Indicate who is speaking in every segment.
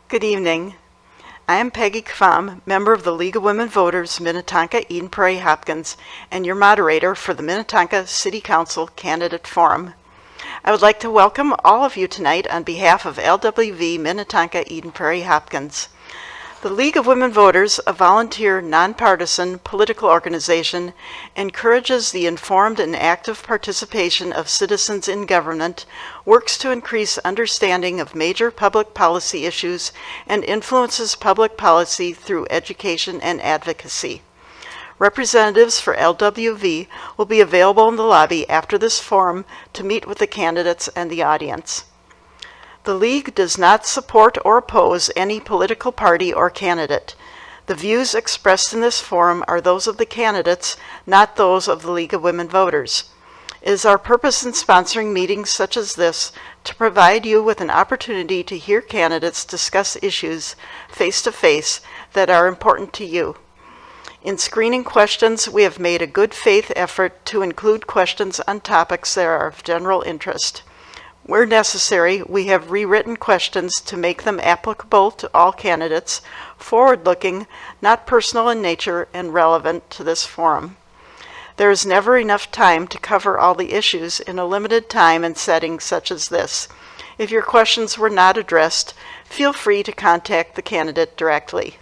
Speaker 1: Good evening. I am Peggy Kvam, member of the League of Women Voters, Minnetonka, Eden Prairie, Hopkins, and your moderator for the Minnetonka City Council Candidate Forum. I would like to welcome all of you tonight on behalf of LWV Minnetonka, Eden Prairie, Hopkins. The League of Women Voters, a volunteer, nonpartisan political organization, encourages the informed and active participation of citizens in government, works to increase understanding of major public policy issues, and influences public policy through education and advocacy. Representatives for LWV will be available in the lobby after this forum to meet with the candidates and the audience. The League does not support or oppose any political party or candidate. The views expressed in this forum are those of the candidates, not those of the League of Women Voters. It is our purpose in sponsoring meetings such as this to provide you with an opportunity to hear candidates discuss issues face-to-face that are important to you. In screening questions, we have made a good faith effort to include questions on topics that are of general interest. Where necessary, we have rewritten questions to make them applicable to all candidates, forward-looking, not personal in nature, and relevant to this forum. There is never enough time to cover all the issues in a limited time and setting such as this. If your questions were not addressed, feel free to contact the candidate directly.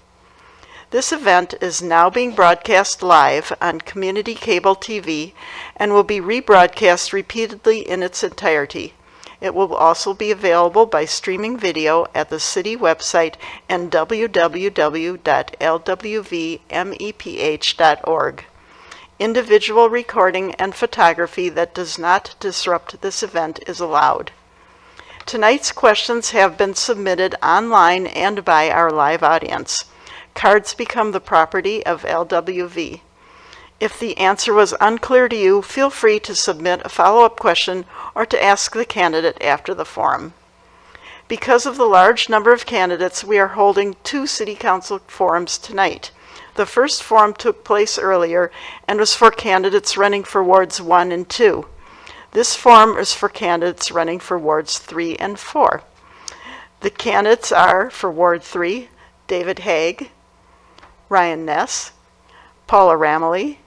Speaker 1: This event is now being broadcast live on Community Cable TV and will be rebroadcast repeatedly in its entirety. It will also be available by streaming video at the city website and www.lwvmeph.org. Individual recording and photography that does not disrupt this event is allowed. Tonight's questions have been submitted online and by our live audience. Cards become the property of LWV. If the answer was unclear to you, feel free to submit a follow-up question or to ask the candidate after the forum. Because of the large number of candidates, we are holding 2 City Council forums tonight. The first forum took place earlier and was for candidates running for Wards 1 and 2. This forum is for candidates running for Wards 3 and 4. The candidates are, for Ward 3, David Haig, Ryan Ness, Paula Ramley,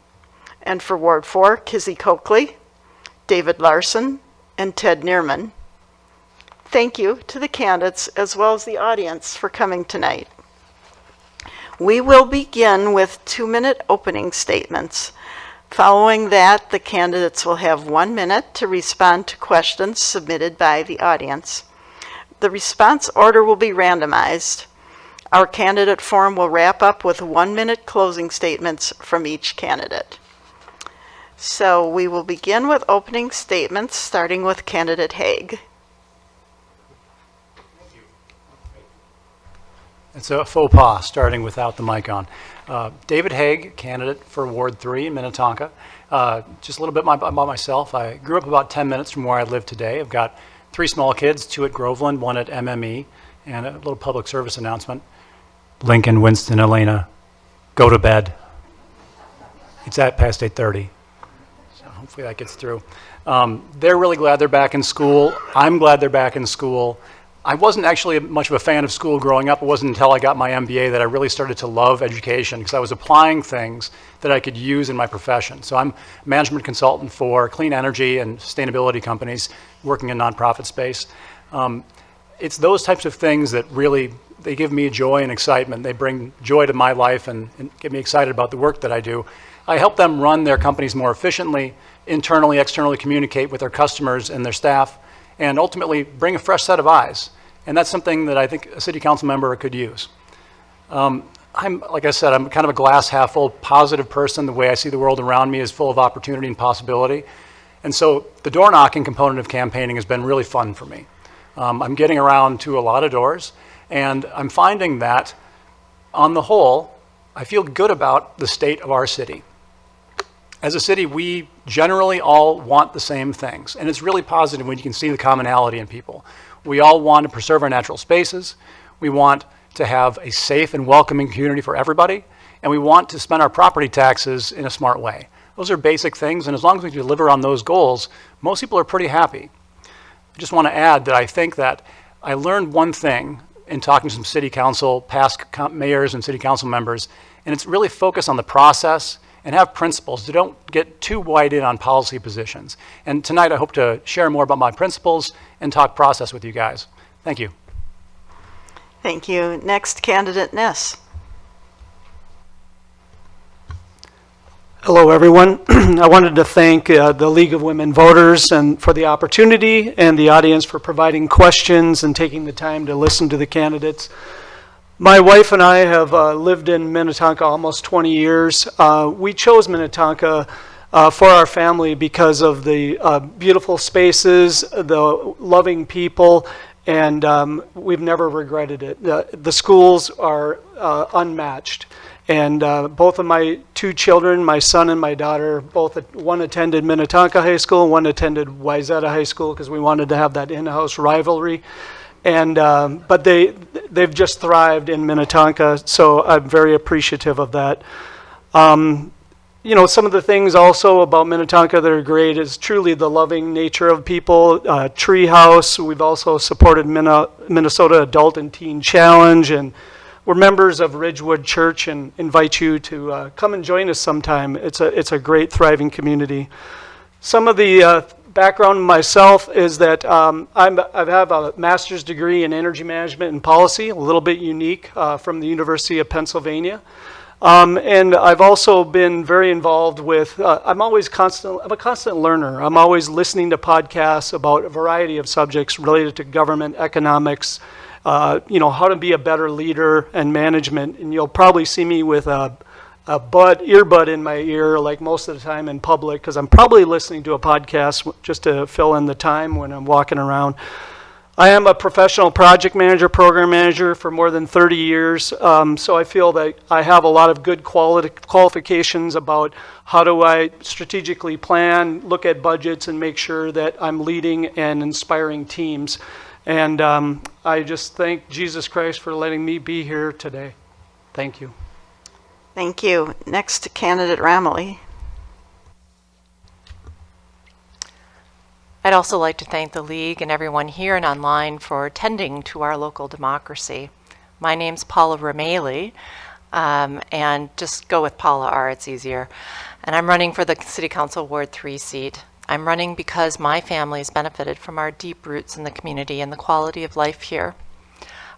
Speaker 1: and for Ward 4, Kizzy Coakley, David Larson, and Ted Neerman. Thank you to the candidates as well as the audience for coming tonight. We will begin with 2-minute opening statements. Following that, the candidates will have 1 minute to respond to questions submitted by the audience. The response order will be randomized. Our candidate forum will wrap up with 1-minute closing statements from each candidate. So we will begin with opening statements, starting with candidate Haig.
Speaker 2: It's a faux pas, starting without the mic on. David Haig, candidate for Ward 3 in Minnetonka. Just a little bit about myself. I grew up about 10 minutes from where I live today. I've got 3 small kids, 2 at Groveland, 1 at MME, and a little public service announcement. Lincoln, Winston, Elena, go to bed. It's at past 8:30. So hopefully that gets through. They're really glad they're back in school. I'm glad they're back in school. I wasn't actually much of a fan of school growing up. It wasn't until I got my MBA that I really started to love education because I was applying things that I could use in my profession. So I'm a management consultant for clean energy and sustainability companies working in nonprofit space. It's those types of things that really, they give me joy and excitement. They bring joy to my life and get me excited about the work that I do. I help them run their companies more efficiently, internally, externally communicate with their customers and their staff, and ultimately bring a fresh set of eyes. And that's something that I think a city council member could use. Like I said, I'm kind of a glass half full positive person. The way I see the world around me is full of opportunity and possibility. And so the door knocking component of campaigning has been really fun for me. I'm getting around to a lot of doors, and I'm finding that on the whole, I feel good about the state of our city. As a city, we generally all want the same things, and it's really positive when you can see the commonality in people. We all want to preserve our natural spaces. We want to have a safe and welcoming community for everybody, and we want to spend our property taxes in a smart way. Those are basic things, and as long as we deliver on those goals, most people are pretty happy. I just want to add that I think that I learned one thing in talking to some city council, mayors and city council members, and it's really focus on the process and have principles. So don't get too wide in on policy positions. And tonight I hope to share more about my principles and talk process with you guys. Thank you.
Speaker 1: Thank you. Next, candidate Ness.
Speaker 3: Hello, everyone. I wanted to thank the League of Women Voters and for the opportunity, and the audience for providing questions and taking the time to listen to the candidates. My wife and I have lived in Minnetonka almost 20 years. We chose Minnetonka for our family because of the beautiful spaces, the loving people, and we've never regretted it. The schools are unmatched. And both of my two children, my son and my daughter, one attended Minnetonka High School, one attended Wayzata High School because we wanted to have that in-house rivalry. And but they've just thrived in Minnetonka, so I'm very appreciative of that. You know, some of the things also about Minnetonka that are great is truly the loving nature of people. Treehouse, we've also supported Minnesota Adult and Teen Challenge, and we're members of Ridgewood Church and invite you to come and join us sometime. It's a great, thriving community. Some of the background of myself is that I have a master's degree in energy management and policy, a little bit unique from the University of Pennsylvania. And I've also been very involved with, I'm a constant learner. I'm always listening to podcasts about a variety of subjects related to government, economics, how to be a better leader and management. And you'll probably see me with a earbud in my ear like most of the time in public, because I'm probably listening to a podcast just to fill in the time when I'm walking around. I am a professional project manager, program manager for more than 30 years. So I feel that I have a lot of good qualifications about how do I strategically plan, look at budgets, and make sure that I'm leading and inspiring teams. And I just thank Jesus Christ for letting me be here today. Thank you.
Speaker 1: Thank you. Next, candidate Ramley.
Speaker 4: I'd also like to thank the League and everyone here and online for attending to our local democracy. My name's Paula Rameli, and just go with Paula R, it's easier. And I'm running for the City Council Ward 3 seat. I'm running because my family has benefited from our deep roots in the community and the quality of life here.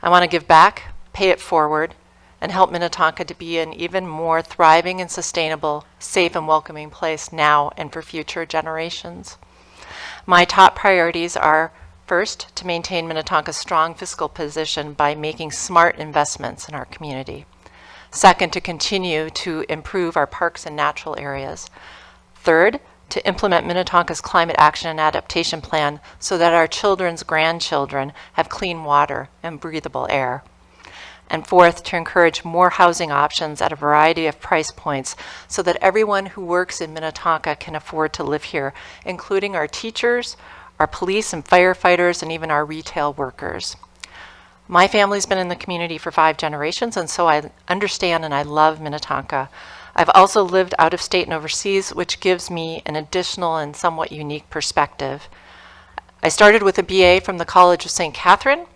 Speaker 4: I want to give back, pay it forward, and help Minnetonka to be an even more thriving and sustainable, safe and welcoming place now and for future generations. My top priorities are, first, to maintain Minnetonka's strong fiscal position by making smart investments in our community. Second, to continue to improve our parks and natural areas. Third, to implement Minnetonka's climate action and adaptation plan so that our children's grandchildren have clean water and breathable air. And fourth, to encourage more housing options at a variety of price points so that everyone who works in Minnetonka can afford to live here, including our teachers, our police and firefighters, and even our retail workers. My family's been in the community for 5 generations, and so I understand and I love Minnetonka. I've also lived out of state and overseas, which gives me an additional and somewhat unique perspective. I started with a BA from the College of St. Catherine,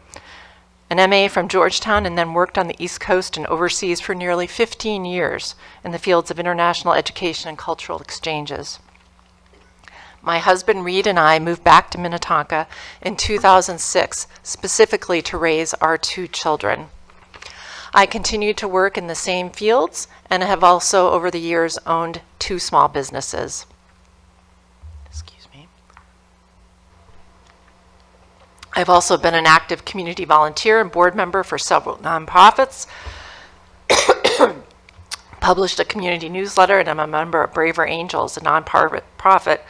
Speaker 4: an MA from Georgetown, and then worked on the East Coast and overseas for nearly 15 years in the fields of international education and cultural exchanges. My husband Reed and I moved back to Minnetonka in 2006, specifically to raise our 2 children. I continued to work in the same fields and have also, over the years, owned 2 small businesses. Excuse me. I've also been an active community volunteer and board member for several nonprofits, published a community newsletter, and I'm a member of Braver Angels, a nonprofit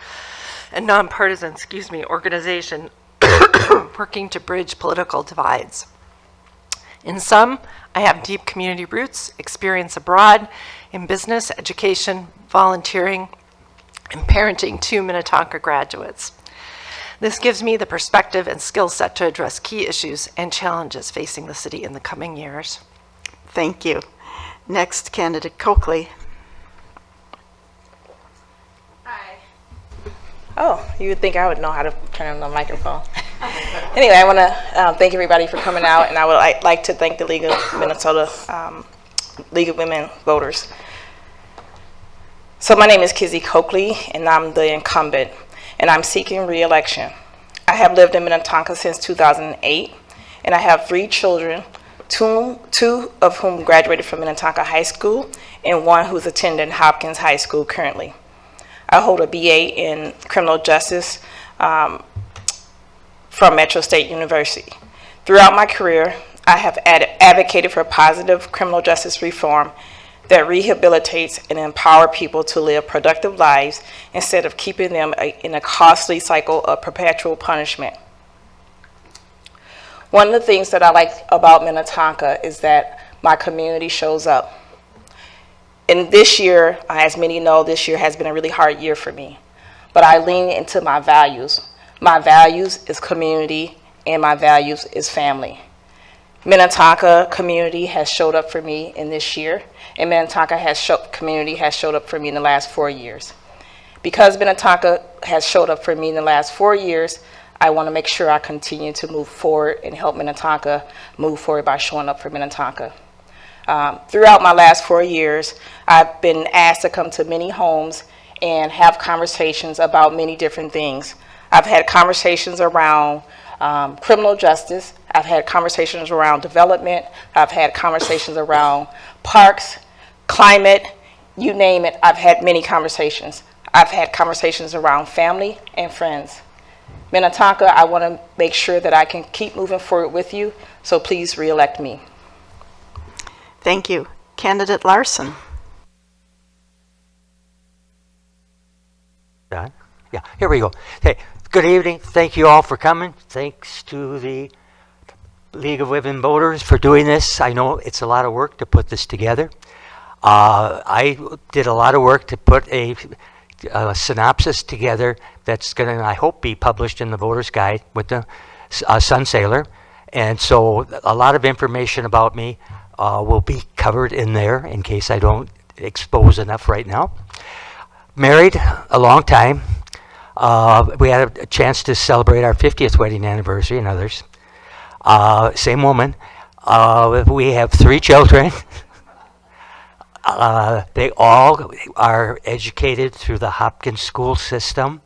Speaker 4: and nonpartisan, organization working to bridge political divides. In sum, I have deep community roots, experience abroad in business, education, volunteering, and parenting 2 Minnetonka graduates. This gives me the perspective and skill set to address key issues and challenges facing the city in the coming years.
Speaker 1: Thank you. Next, candidate Coakley.
Speaker 5: Hi. Oh, you would think I would know how to turn on the microphone. Anyway, I want to thank everybody for coming out, and I would like to thank the League of Minnesota League of Women Voters. So my name is Kizzy Coakley, and I'm the incumbent, and I'm seeking re-election. I have lived in Minnetonka since 2008, and I have 3 children, two of whom graduated from Minnetonka High School, and one who's attending Hopkins High School currently. I hold a BA in criminal justice from Metro State University. Throughout my career, I have advocated for positive criminal justice reform that rehabilitates and empower people to live productive lives instead of keeping them in a costly cycle of perpetual punishment. One of the things that I like about Minnetonka is that my community shows up. And this year, as many know, this year has been a really hard year for me. But I lean into my values. My values is community, and my values is family. Minnetonka community has showed up for me in this year, and Minnetonka community has showed up for me in the last 4 years. Because Minnetonka has showed up for me in the last 4 years, I want to make sure I continue to move forward and help Minnetonka move forward by showing up for Minnetonka. Throughout my last 4 years, I've been asked to come to many homes and have conversations about many different things. I've had conversations around criminal justice. I've had conversations around development. I've had conversations around parks, climate, you name it. I've had many conversations. I've had conversations around family and friends. Minnetonka, I want to make sure that I can keep moving forward with you, so please re-elect me.
Speaker 1: Thank you. Candidate Larson.
Speaker 6: Done? Yeah, here we go. Hey, good evening. Thank you all for coming. Thanks to the League of Women Voters for doing this. I know it's a lot of work to put this together. I did a lot of work to put a synopsis together that's going to, I hope, be published in the Voter's Guide with the Sun Sailor. And so a lot of information about me will be covered in there in case I don't expose enough right now. Married a long time. We had a chance to celebrate our 50th wedding anniversary and others. Same woman. We have 3 children. They all are educated through the Hopkins school system.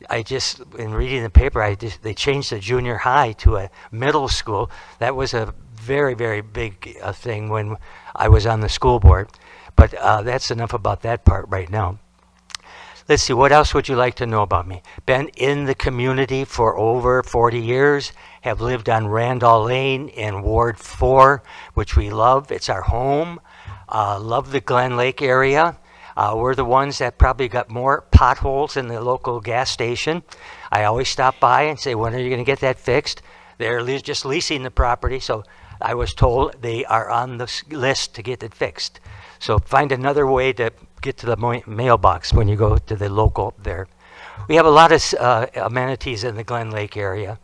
Speaker 6: In reading the paper, they changed the junior high to a middle school. That was a very, very big thing when I was on the school board. But that's enough about that part right now. Let's see, what else would you like to know about me? Been in the community for over 40 years, have lived on Randall Lane in Ward 4, which we love. It's our home. Love the Glen Lake area. We're the ones that probably got more potholes in the local gas station. I always stop by and say, when are you going to get that fixed? They're just leasing the property, so I was told they are on the list to get it fixed. So find another way to get to the mailbox when you go to the local there. We have a lot of amenities in the Glen Lake area.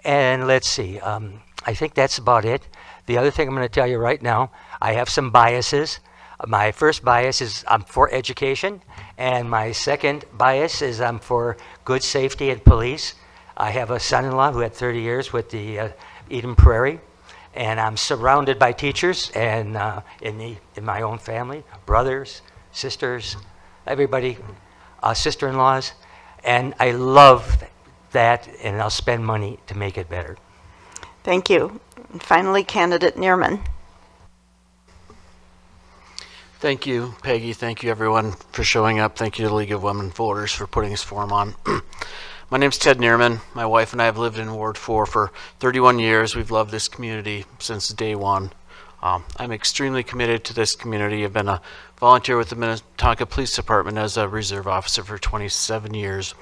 Speaker 6: And let's see, I think that's about it. The other thing I'm going to tell you right now, I have some biases. My first bias is I'm for education, and my second bias is I'm for good safety and police. I have a son-in-law who had 30 years with the Eden Prairie, and I'm surrounded by teachers and in my own family, brothers, sisters, everybody, sister-in-laws, and I love that, and I'll spend money to make it better.
Speaker 1: Thank you. And finally, Candidate Neerman.
Speaker 7: Thank you, Peggy. Thank you, everyone, for showing up. Thank you to the League of Women Voters for putting this forum on. My name's Ted Neerman. My wife and I have lived in Ward 4 for 31 years. We've loved this community since day one. I'm extremely committed to this community. I've been a volunteer with the Minnetonka Police Department as a reserve officer for 27 years.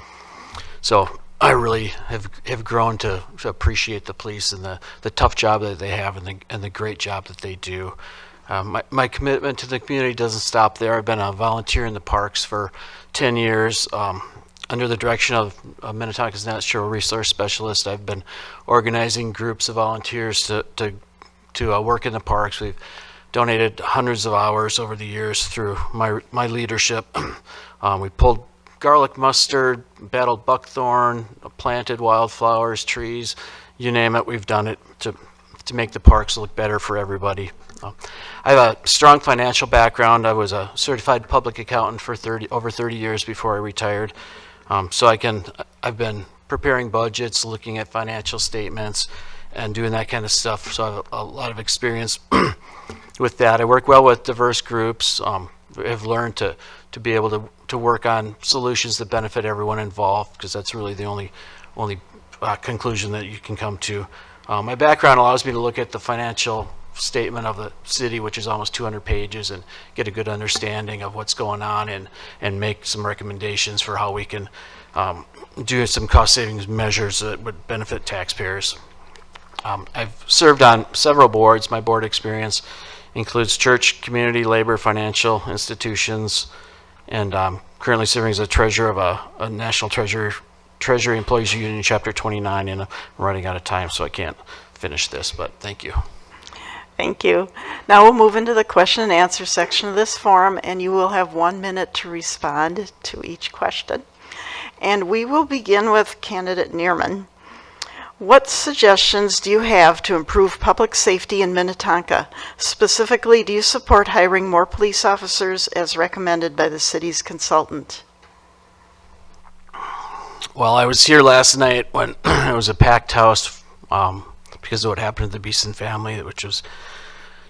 Speaker 7: So I really have grown to appreciate the police and the tough job that they have and the great job that they do. My commitment to the community doesn't stop there. I've been a volunteer in the parks for 10 years. Under the direction of Minnetonka's Natural Resource Specialist, I've been organizing groups of volunteers to work in the parks. We've donated hundreds of hours over the years through my leadership. We pulled garlic mustard, battled buckthorn, planted wildflowers, trees, you name it, we've done it to make the parks look better for everybody. I have a strong financial background. I was a certified public accountant for over 30 years before I retired. So I've been preparing budgets, looking at financial statements, and doing that kind of stuff. So I have a lot of experience with that. I work well with diverse groups. I've learned to be able to work on solutions that benefit everyone involved, because that's really the only conclusion that you can come to. My background allows me to look at the financial statement of the city, which is almost 200 pages, and get a good understanding of what's going on, and make some recommendations for how we can do some cost savings measures that would benefit taxpayers. I've served on several boards. My board experience includes church, community, labor, financial institutions, and I'm currently serving as a treasurer of a National Treasury Employees Union Chapter 29, and I'm running out of time, so I can't finish this, but thank you.
Speaker 1: Thank you. Now we'll move into the question and answer section of this forum, and you will have 1 minute to respond to each question. And we will begin with candidate Neerman. What suggestions do you have to improve public safety in Minnetonka? Specifically, do you support hiring more police officers as recommended by the city's consultant?
Speaker 7: Well, I was here last night when it was a packed house because of what happened to the Beeson family, which was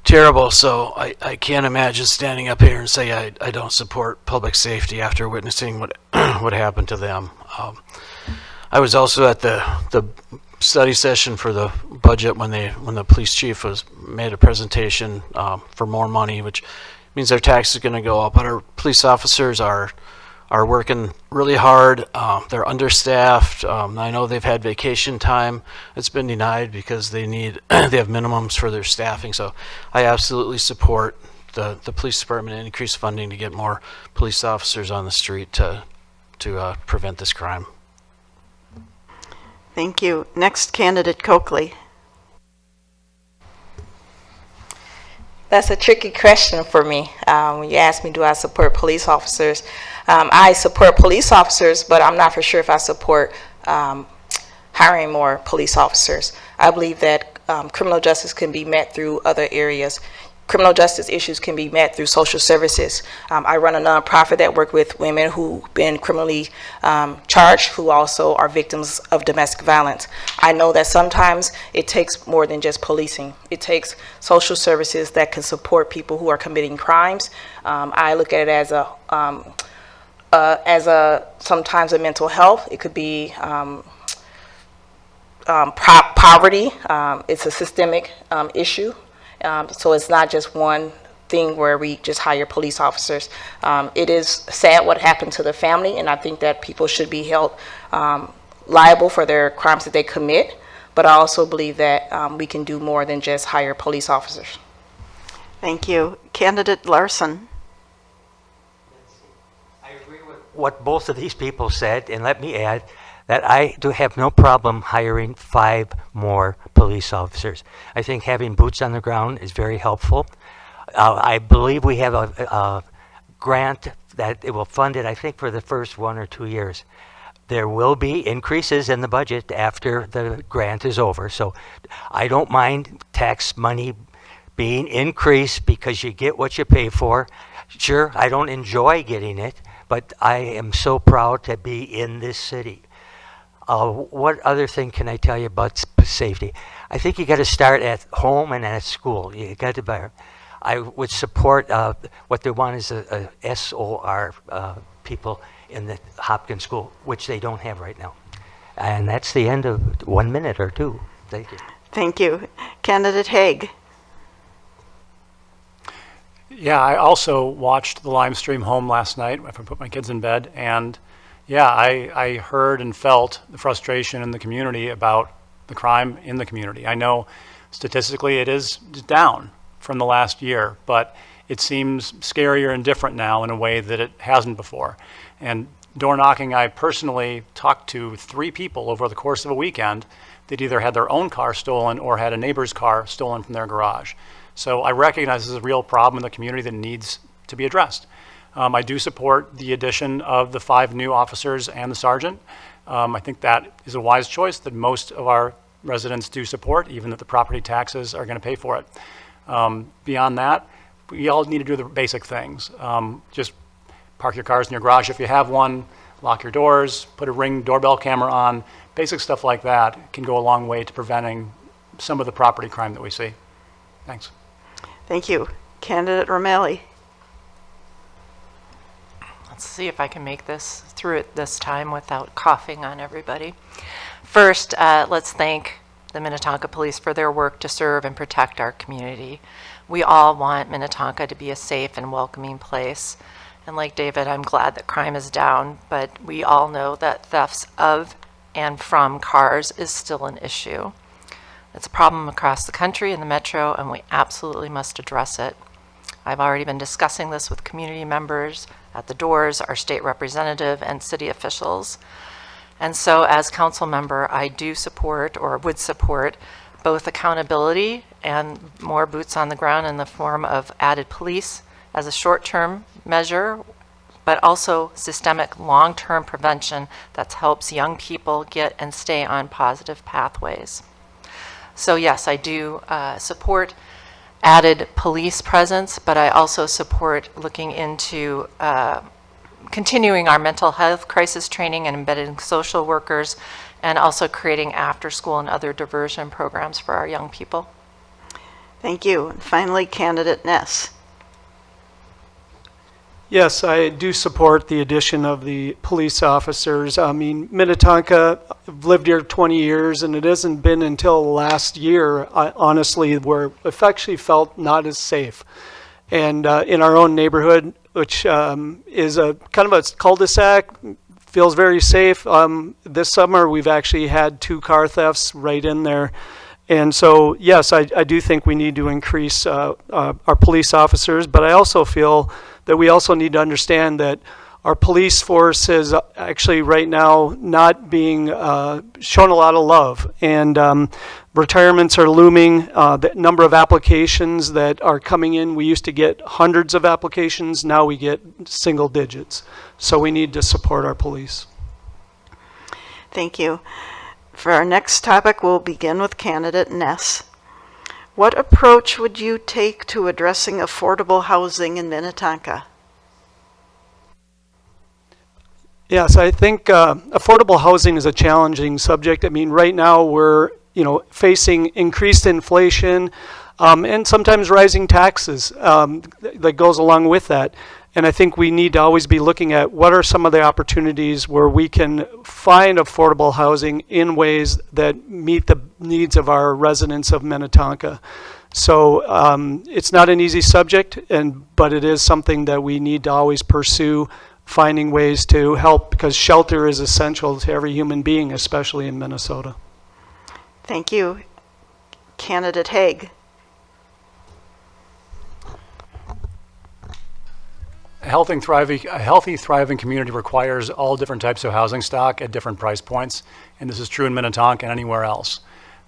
Speaker 7: terrible. So I can't imagine standing up here and say I don't support public safety after witnessing what what happened to them. I was also at the study session for the budget when the police chief made a presentation for more money, which means their taxes are going to go up. But our police officers are working really hard. They're understaffed. I know they've had vacation time that's been denied because they have minimums for their staffing. So I absolutely support the police department and increase funding to get more police officers on the street to prevent this crime.
Speaker 1: Thank you. Next, candidate Coakley.
Speaker 5: That's a tricky question for me. When you ask me, do I support police officers? I support police officers, but I'm not for sure if I support hiring more police officers. I believe that criminal justice can be met through other areas. Criminal justice issues can be met through social services. I run a nonprofit that work with women who've been criminally charged, who also are victims of domestic violence. I know that sometimes it takes more than just policing. It takes social services that can support people who are committing crimes. I look at it as sometimes a mental health. It could be poverty. It's a systemic issue. So it's not just one thing where we just hire police officers. It is sad what happened to the family, and I think that people should be held liable for their crimes that they commit. But I also believe that we can do more than just hire police officers.
Speaker 1: Thank you. Candidate Larson.
Speaker 6: I agree with what both of these people said, and let me add that I do have no problem hiring 5 more police officers. I think having boots on the ground is very helpful. I believe we have a grant that it will fund it, I think, for the first 1 or 2 years. There will be increases in the budget after the grant is over. So I don't mind tax money being increased because you get what you pay for. Sure, I don't enjoy getting it, but I am so proud to be in this city. What other thing can I tell you about safety? I think you got to start at home and at school. You got to. I would support what they want is a SOR people in the Hopkins School, which they don't have right now. And that's the end of 1 minute or 2. Thank you.
Speaker 1: Thank you. Candidate Haig.
Speaker 2: Yeah, I also watched the live stream home last night after I put my kids in bed, and yeah, I heard and felt the frustration in the community about the crime in the community. I know statistically it is down from the last year, but it seems scarier and different now in a way that it hasn't before. And door knocking, I personally talked to 3 people over the course of a weekend that either had their own car stolen or had a neighbor's car stolen from their garage. So I recognize this is a real problem in the community that needs to be addressed. I do support the addition of the 5 new officers and the sergeant. I think that is a wise choice that most of our residents do support, even that the property taxes are going to pay for it. Beyond that, we all need to do the basic things. Just park your cars in your garage if you have one, lock your doors, put a Ring doorbell camera on. Basic stuff like that can go a long way to preventing some of the property crime that we see. Thanks.
Speaker 1: Thank you. Candidate Romali.
Speaker 4: Let's see if I can make this through it this time without coughing on everybody. First, let's thank the Minnetonka Police for their work to serve and protect our community. We all want Minnetonka to be a safe and welcoming place. And like David, I'm glad that crime is down, but we all know that thefts of and from cars is still an issue. It's a problem across the country and the metro, and we absolutely must address it. I've already been discussing this with community members at the doors, our state representative, and city officials. And so as council member, I do support, or would support, both accountability and more boots on the ground in the form of added police as a short-term measure, but also systemic long-term prevention that helps young people get and stay on positive pathways. So yes, I do support added police presence, but I also support looking into continuing our mental health crisis training and embedding social workers, and also creating after-school and other diversion programs for our young people.
Speaker 1: Thank you. And finally, Candidate Ness.
Speaker 3: Yes, I do support the addition of the police officers. I mean, Minnetonka, I've lived here 20 years, and it hasn't been until last year, honestly, where I've actually felt not as safe. And in our own neighborhood, which is a kind of a cul-de-sac, feels very safe. This summer, we've actually had 2 car thefts right in there. And so, yes, I do think we need to increase our police officers, but I also feel that we also need to understand that our police force is actually right now not being shown a lot of love. And retirements are looming. The number of applications that are coming in, we used to get hundreds of applications, now we get single digits. So we need to support our police.
Speaker 1: Thank you. For our next topic, we'll begin with Candidate Ness. What approach would you take to addressing affordable housing in Minnetonka?
Speaker 3: Yes, I think affordable housing is a challenging subject. I mean, right now we're facing increased inflation and sometimes rising taxes that goes along with that. And I think we need to always be looking at what are some of the opportunities where we can find affordable housing in ways that meet the needs of our residents of Minnetonka. So it's not an easy subject, but it is something that we need to always pursue, finding ways to help, because shelter is essential to every human being, especially in Minnesota.
Speaker 1: Thank you. Candidate Haig.
Speaker 2: A healthy, thriving community requires all different types of housing stock at different price points, and this is true in Minnetonka and anywhere else.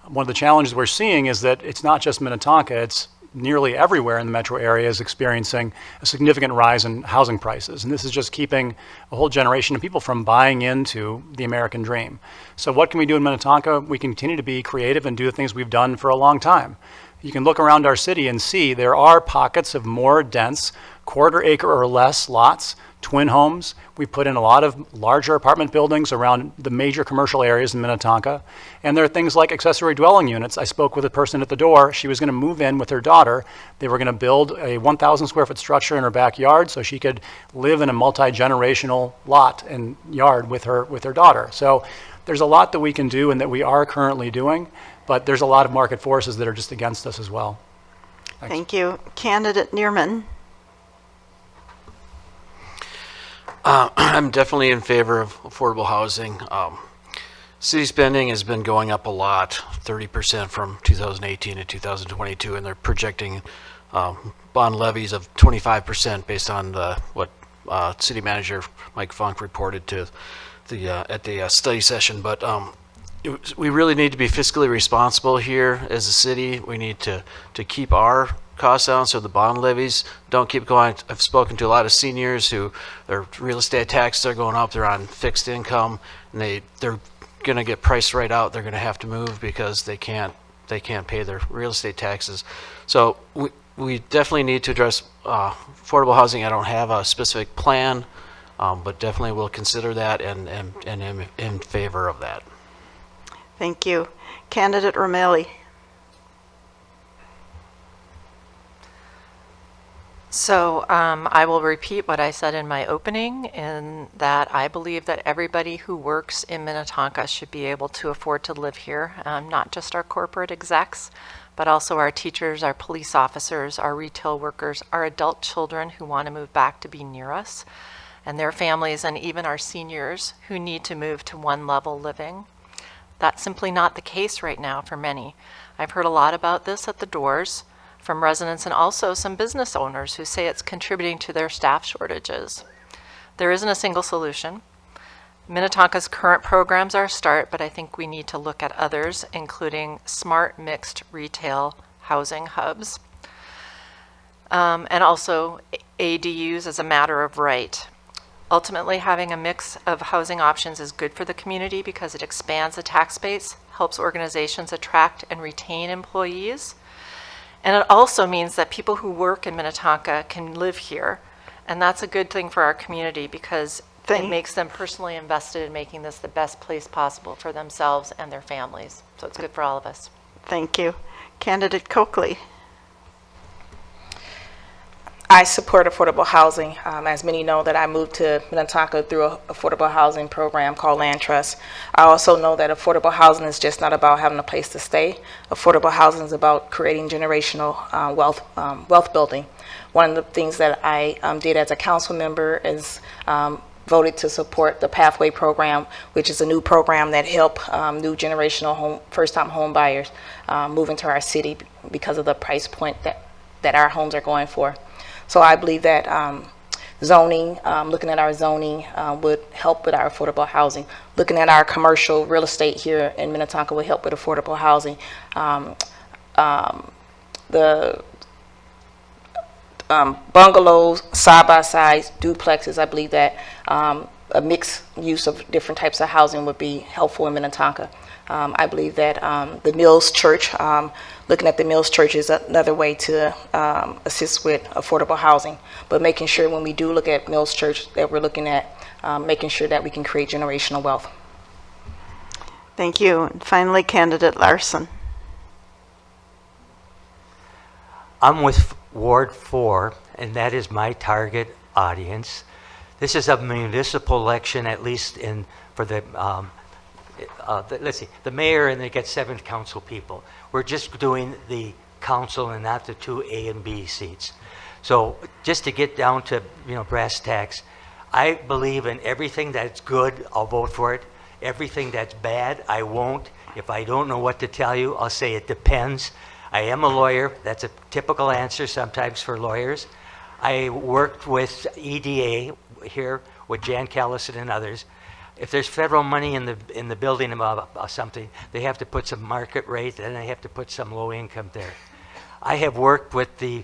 Speaker 2: One of the challenges we're seeing is that it's not just Minnetonka, it's nearly everywhere in the metro area is experiencing a significant rise in housing prices, and this is just keeping a whole generation of people from buying into the American dream. So what can we do in Minnetonka? We continue to be creative and do the things we've done for a long time. You can look around our city and see there are pockets of more dense, quarter-acre or less lots, twin homes. We've put in a lot of larger apartment buildings around the major commercial areas in Minnetonka. And there are things like accessory dwelling units. I spoke with a person at the door. She was going to move in with her daughter. They were going to build a 1,000 square foot structure in her backyard so she could live in a multi-generational lot and yard with her daughter. So there's a lot that we can do and that we are currently doing, but there's a lot of market forces that are just against us as well. Thanks.
Speaker 1: Thank you. Candidate Neerman.
Speaker 7: I'm definitely in favor of affordable housing. City spending has been going up a lot, 30% from 2018 to 2022, and they're projecting bond levies of 25% based on what City Manager Mike Funk reported to at the study session. But we really need to be fiscally responsible here as a city. We need to keep our costs down so the bond levies don't keep going. I've spoken to a lot of seniors who their real estate taxes are going up. They're on fixed income, and they're going to get priced right out. They're going to have to move because they can't pay their real estate taxes. So we definitely need to address affordable housing. I don't have a specific plan, but definitely will consider that and am in favor of that.
Speaker 1: Thank you. Candidate Romali.
Speaker 4: So I will repeat what I said in my opening, in that I believe that everybody who works in Minnetonka should be able to afford to live here, not just our corporate execs, but also our teachers, our police officers, our retail workers, our adult children who want to move back to be near us, and their families, and even our seniors who need to move to one-level living. That's simply not the case right now for many. I've heard a lot about this at the doors from residents and also some business owners who say it's contributing to their staff shortages. There isn't a single solution. Minnetonka's current programs are a start, but I think we need to look at others, including smart mixed retail housing hubs, and also ADUs as a matter of right. Ultimately, having a mix of housing options is good for the community because it expands the tax base, helps organizations attract and retain employees, and it also means that people who work in Minnetonka can live here. And that's a good thing for our community because it makes them personally invested in making this the best place possible for themselves and their families. So it's good for all of us.
Speaker 1: Thank you. Candidate Coakley.
Speaker 5: I support affordable housing. As many know that I moved to Minnetonka through an affordable housing program called Land Trust. I also know that affordable housing is just not about having a place to stay. Affordable housing is about creating generational wealth building. One of the things that I did as a council member is voted to support the Pathway program, which is a new program that help new generational first-time home buyers move into our city because of the price point that our homes are going for. So I believe that zoning, looking at our zoning would help with our affordable housing. Looking at our commercial real estate here in Minnetonka would help with affordable housing. The bungalows, side-by-sides, duplexes, I believe that a mixed use of different types of housing would be helpful in Minnetonka. I believe that the Mills Church, looking at the Mills Church is another way to assist with affordable housing. But making sure when we do look at Mills Church that we're looking at making sure that we can create generational wealth.
Speaker 1: Thank you. And finally, Candidate Larson.
Speaker 6: I'm with Ward 4, and that is my target audience. This is a municipal election, at least for the let's see, the mayor, and they get 7 council people. We're just doing the council and not the 2 A and B seats. So just to get down to brass tacks, I believe in everything that's good, I'll vote for it. Everything that's bad, I won't. If I don't know what to tell you, I'll say it depends. I am a lawyer. That's a typical answer sometimes for lawyers. I worked with EDA here with Jan Callison and others. If there's federal money in the building about something, they have to put some market rate, and they have to put some low income there. I have worked with the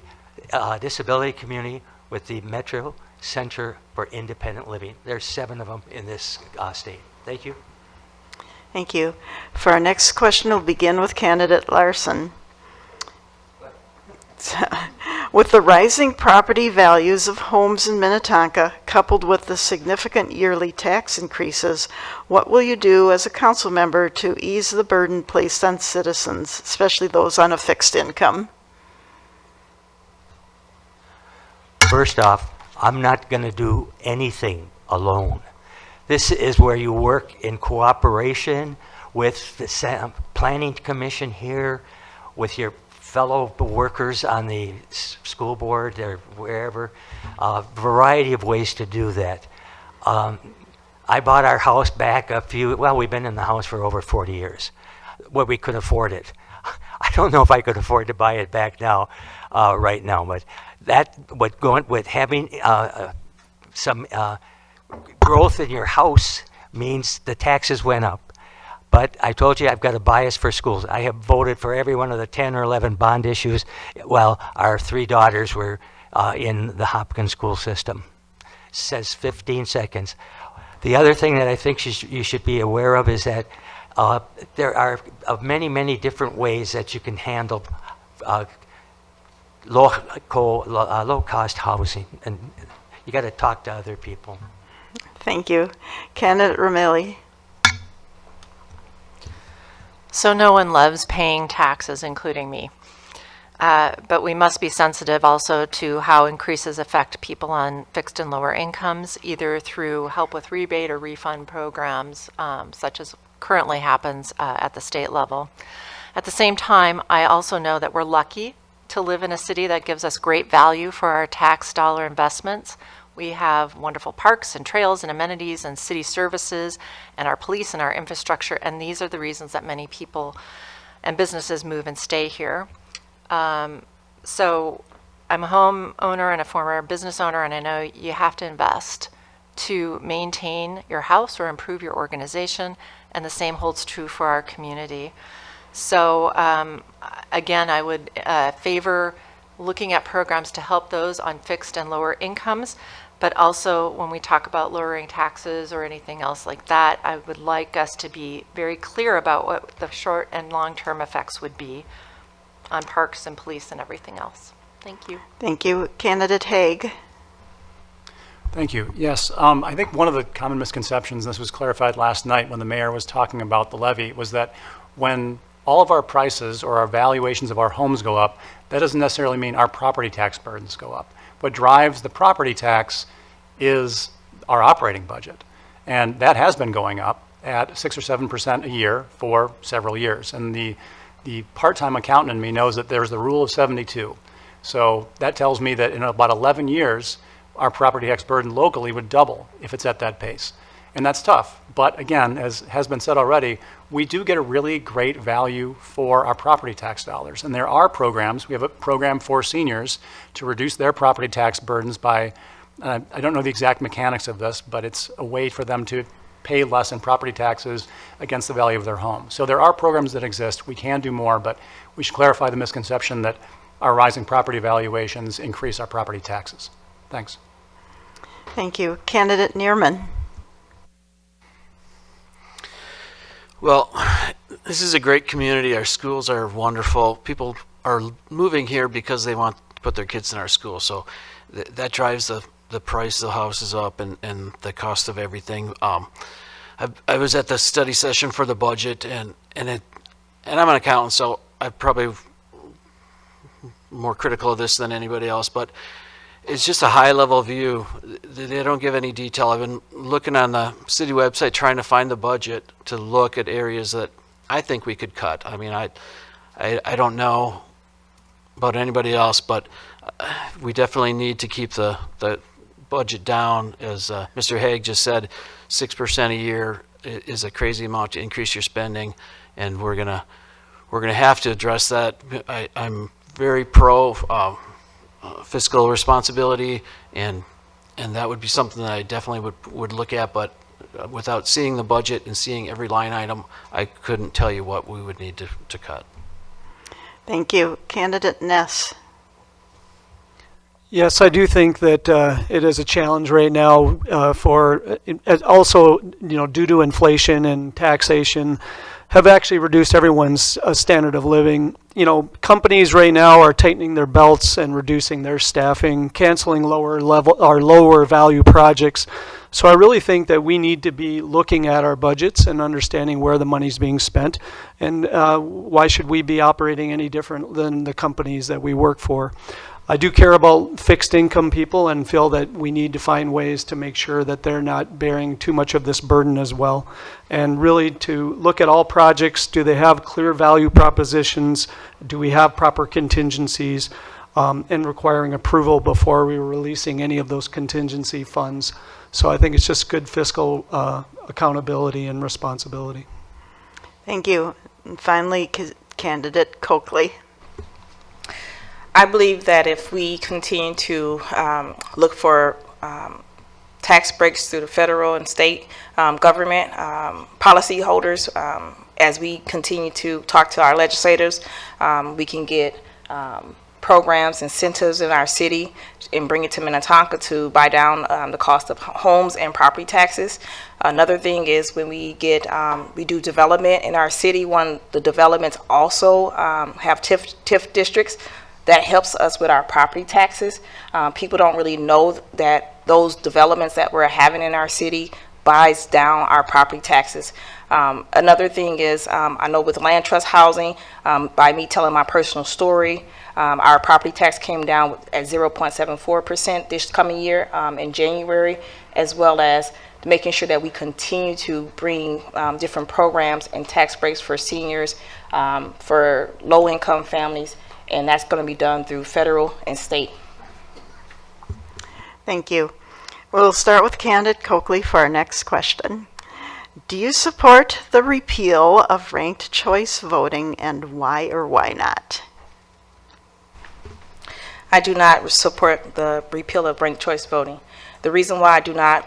Speaker 6: disability community, with the Metro Center for Independent Living. There's 7 of them in this state. Thank you.
Speaker 1: Thank you. For our next question, we'll begin with Candidate Larson. With the rising property values of homes in Minnetonka, coupled with the significant yearly tax increases, what will you do as a council member to ease the burden placed on citizens, especially those on a fixed income?
Speaker 6: First off, I'm not going to do anything alone. This is where you work in cooperation with the Planning Commission here, with your fellow workers on the school board or wherever, a variety of ways to do that. I bought our house back we've been in the house for over 40 years, where we could afford it. I don't know if I could afford to buy it back now, right now, but with having some growth in your house means the taxes went up. But I told you I've got a bias for schools. I have voted for every one of the 10 or 11 bond issues while our 3 daughters were in the Hopkins school system. Says 15 seconds. The other thing that I think you should be aware of is that there are many, many different ways that you can handle low-cost housing, and you got to talk to other people.
Speaker 1: Thank you. Candidate Romali.
Speaker 4: So no one loves paying taxes, including me. But we must be sensitive also to how increases affect people on fixed and lower incomes, either through help with rebate or refund programs, such as currently happens at the state level. At the same time, I also know that we're lucky to live in a city that gives us great value for our tax dollar investments. We have wonderful parks and trails and amenities and city services and our police and our infrastructure, and these are the reasons that many people and businesses move and stay here. So I'm a homeowner and a former business owner, and I know you have to invest to maintain your house or improve your organization, and the same holds true for our community. So again, I would favor looking at programs to help those on fixed and lower incomes, but also when we talk about lowering taxes or anything else like that, I would like us to be very clear about what the short and long-term effects would be on parks and police and everything else. Thank you.
Speaker 1: Thank you. Candidate Haig.
Speaker 2: Thank you. Yes, I think one of the common misconceptions, and this was clarified last night when the mayor was talking about the levy, was that when all of our prices or our valuations of our homes go up, that doesn't necessarily mean our property tax burdens go up. What drives the property tax is our operating budget. And that has been going up at 6 or 7% a year for several years. And the part-time accountant in me knows that there's the rule of 72. So that tells me that in about 11 years, our property tax burden locally would double if it's at that pace. And that's tough. But again, as has been said already, we do get a really great value for our property tax dollars. And there are programs. We have a program for seniors to reduce their property tax burdens by, I don't know the exact mechanics of this, but it's a way for them to pay less in property taxes against the value of their home. So there are programs that exist. We can do more, but we should clarify the misconception that our rising property valuations increase our property taxes. Thanks.
Speaker 1: Thank you. Candidate Neerman.
Speaker 7: Well, this is a great community. Our schools are wonderful. People are moving here because they want to put their kids in our school. So that drives the price of the houses up and the cost of everything. I was at the study session for the budget, and I'm an accountant, so I'm probably more critical of this than anybody else, but it's just a high-level view. They don't give any detail. I've been looking on the city website trying to find the budget to look at areas that I think we could cut. I mean, I don't know about anybody else, but we definitely need to keep the budget down. As Mr. Haig just said, 6% a year is a crazy amount to increase your spending, and we're gonna have to address that. I'm very pro fiscal responsibility, and that would be something that I definitely would look at, but without seeing the budget and seeing every line item, I couldn't tell you what we would need to cut.
Speaker 1: Thank you. Candidate Ness.
Speaker 3: Yes, I do think that it is a challenge right now also, due to inflation and taxation, have actually reduced everyone's standard of living. Companies right now are tightening their belts and reducing their staffing, canceling lower value projects. So I really think that we need to be looking at our budgets and understanding where the money's being spent, and why should we be operating any different than the companies that we work for. I do care about fixed income people and feel that we need to find ways to make sure that they're not bearing too much of this burden as well. And really to look at all projects, do they have clear value propositions? Do we have proper contingencies? And requiring approval before we were releasing any of those contingency funds. So I think it's just good fiscal accountability and responsibility.
Speaker 1: Thank you. And finally, Candidate Coakley.
Speaker 5: I believe that if we continue to look for tax breaks through the federal and state government policyholders, as we continue to talk to our legislators, we can get programs, incentives in our city and bring it to Minnetonka to buy down the cost of homes and property taxes. Another thing is when we get, we do development in our city, the developments also have TIF districts. That helps us with our property taxes. People don't really know that those developments that we're having in our city buys down our property taxes. Another thing is, I know with land trust housing, by me telling my personal story, our property tax came down at 0.74% this coming year in January, as well as making sure that we continue to bring different programs and tax breaks for seniors, for low-income families, and that's going to be done through federal and state.
Speaker 1: Thank you. We'll start with candidate Coakley for our next question. Do you support the repeal of ranked choice voting, and why or why not?
Speaker 5: I do not support the repeal of ranked choice voting. The reason why I do not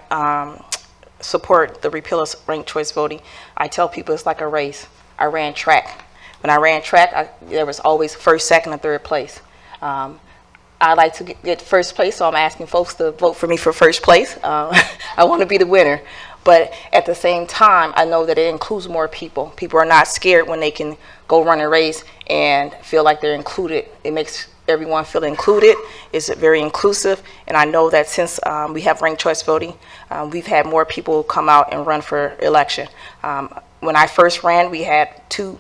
Speaker 5: support the repeal of ranked choice voting, I tell people it's like a race. I ran track. When I ran track, there was always first, second, and third place. I like to get first place, so I'm asking folks to vote for me for first place. I want to be the winner. But at the same time, I know that it includes more people. People are not scared when they can go run a race and feel like they're included. It makes everyone feel included. It's very inclusive. And I know that since we have ranked choice voting, we've had more people come out and run for election. When I first ran, we had two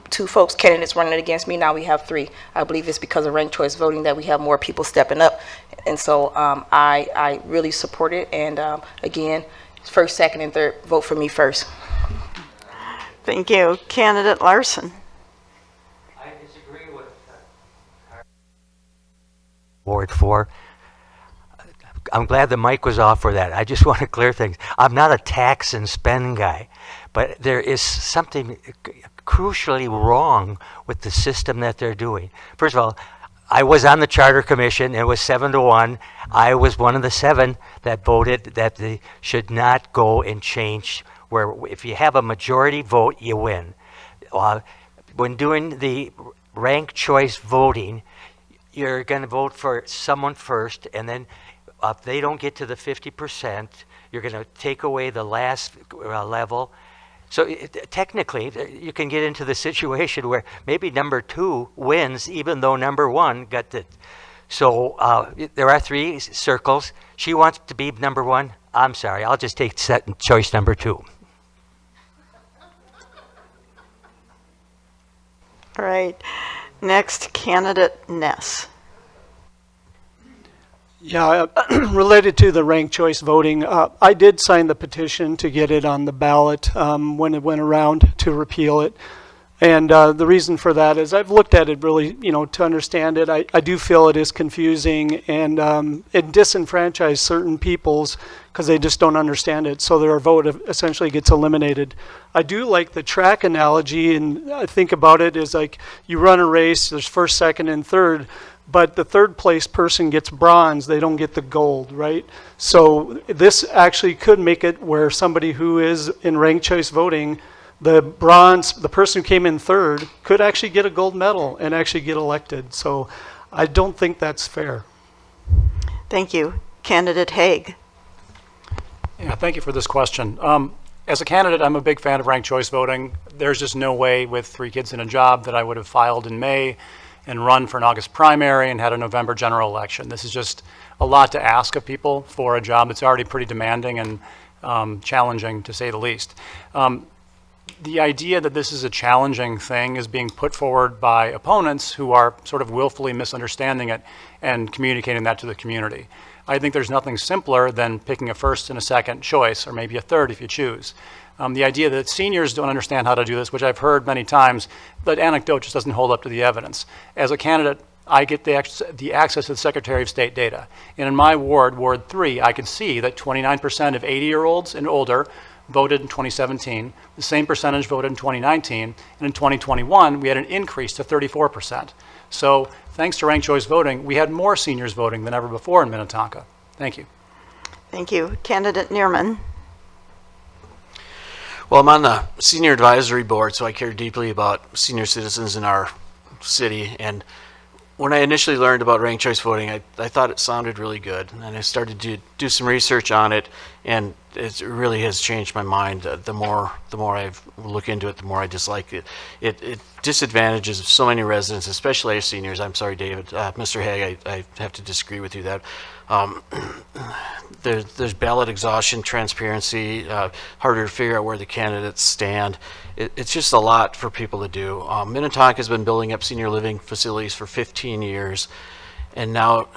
Speaker 5: candidates running against me. Now we have 3. I believe it's because of ranked choice voting that we have more people stepping up. And so I really support it. And again, first, second, and third, vote for me first.
Speaker 1: Thank you. Candidate Larson.
Speaker 6: I disagree with Ward 4. I'm glad the mic was off for that. I just want to clear things. I'm not a tax and spend guy, but there is something crucially wrong with the system that they're doing. First of all, I was on the Charter Commission. It was 7-1. I was one of the 7 that voted that they should not go and change where if you have a majority vote, you win. When doing the ranked choice voting, you're going to vote for someone first, and then if they don't get to the 50%, you're going to take away the last level. So technically, you can get into the situation where maybe number 2 wins, even though number 1 got it. So there are 3 circles. She wants to be number 1. I'm sorry, I'll just take choice number 2.
Speaker 1: All right. Next, candidate Ness.
Speaker 3: Yeah, related to the ranked choice voting, I did sign the petition to get it on the ballot when it went around to repeal it. And the reason for that is I've looked at it really, to understand it. I do feel it is confusing, and it disenfranchises certain peoples because they just don't understand it. So their vote essentially gets eliminated. I do like the track analogy, and I think about it as like you run a race, there's first, second, and third. But the third place person gets bronze, they don't get the gold, right? So this actually could make it where somebody who is in ranked choice voting, the person who came in third could actually get a gold medal and actually get elected. So I don't think that's fair.
Speaker 1: Thank you. Candidate Haig.
Speaker 2: Yeah, thank you for this question. As a candidate, I'm a big fan of ranked choice voting. There's just no way with 3 kids in a job that I would have filed in May and run for an August primary and had a November general election. This is just a lot to ask of people for a job that's already pretty demanding and challenging, to say the least. The idea that this is a challenging thing is being put forward by opponents who are sort of willfully misunderstanding it and communicating that to the community. I think there's nothing simpler than picking a first and a second choice, or maybe a third if you choose. The idea that seniors don't understand how to do this, which I've heard many times, but anecdote just doesn't hold up to the evidence. As a candidate, I get the access to the Secretary of State data. And in my ward, Ward 3, I can see that 29% of 80-year-olds and older voted in 2017. The same percentage voted in 2019. And in 2021, we had an increase to 34%. So thanks to ranked choice voting, we had more seniors voting than ever before in Minnetonka. Thank you.
Speaker 1: Thank you. Candidate Neerman.
Speaker 7: Well, I'm on the Senior Advisory Board, so I care deeply about senior citizens in our city. And when I initially learned about ranked choice voting, I thought it sounded really good. And I started to do some research on it, and it really has changed my mind. The more I look into it, the more I dislike it. It disadvantages so many residents, especially our seniors. I'm sorry, David. Mr. Haig, I have to disagree with you that there's ballot exhaustion, transparency, harder to figure out where the candidates stand. It's just a lot for people to do. Minnetonka has been building up senior living facilities for 15 years, and now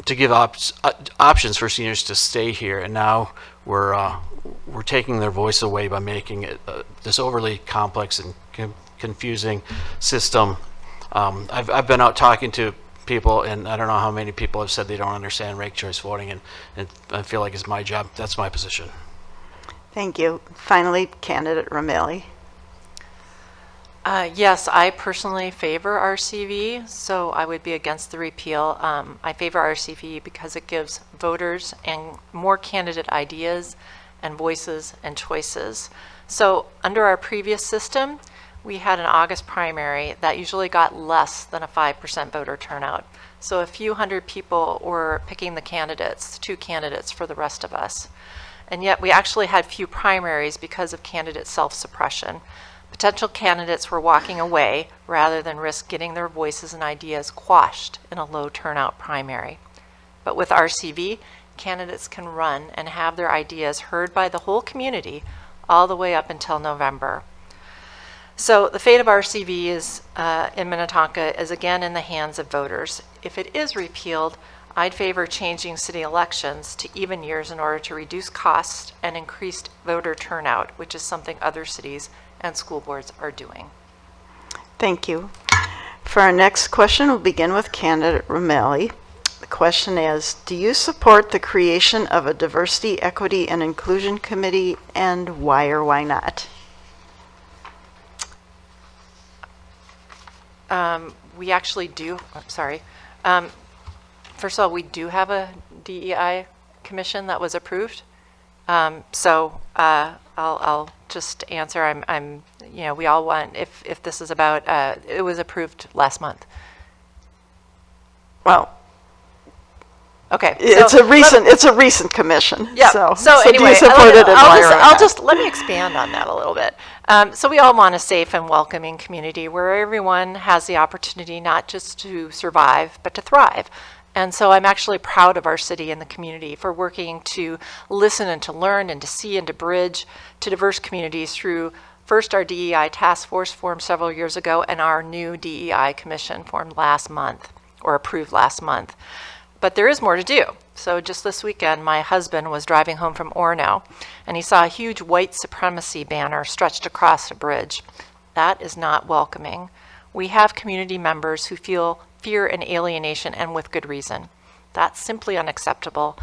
Speaker 7: to give options for seniors to stay here, and now we're taking their voice away by making it this overly complex and confusing system. I've been out talking to people, and I don't know how many people have said they don't understand ranked choice voting, and I feel like it's my job. That's my position.
Speaker 1: Thank you. Finally, candidate Romali.
Speaker 4: Yes, I personally favor RCV, so I would be against the repeal. I favor RCV because it gives voters and more candidate ideas and voices and choices. So under our previous system, we had an August primary that usually got less than a 5% voter turnout. So a few hundred people were picking the candidates, 2 candidates for the rest of us. And yet we actually had few primaries because of candidate self-suppression. Potential candidates were walking away rather than risk getting their voices and ideas quashed in a low turnout primary. But with RCV, candidates can run and have their ideas heard by the whole community all the way up until November. So the fate of RCV is, in Minnetonka is again in the hands of voters. If it is repealed, I'd favor changing city elections to even years in order to reduce costs and increased voter turnout, which is something other cities and school boards are doing.
Speaker 1: Thank you. For our next question, we'll begin with candidate Romali. The question is, do you support the creation of a diversity, equity, and inclusion committee, and why or why not?
Speaker 4: We actually do, I'm sorry. First of all, we do have a DEI commission that was approved. So I'll just answer, we all want, if this is about, it was approved last month.
Speaker 1: Well,
Speaker 4: Okay.
Speaker 1: it's a recent commission.
Speaker 4: Yeah. So
Speaker 1: do
Speaker 4: anyway,
Speaker 1: you support it, and why or why not?
Speaker 4: let me expand on that a little bit. So we all want a safe and welcoming community where everyone has the opportunity not just to survive, but to thrive. And so I'm actually proud of our city and the community for working to listen and to learn and to see and to bridge to diverse communities through first our DEI task force formed several years ago and our new DEI commission formed last month or approved last month. But there is more to do. So just this weekend, my husband was driving home from Orono, and he saw a huge white supremacy banner stretched across a bridge. That is not welcoming. We have community members who feel fear and alienation, and with good reason. That's simply unacceptable.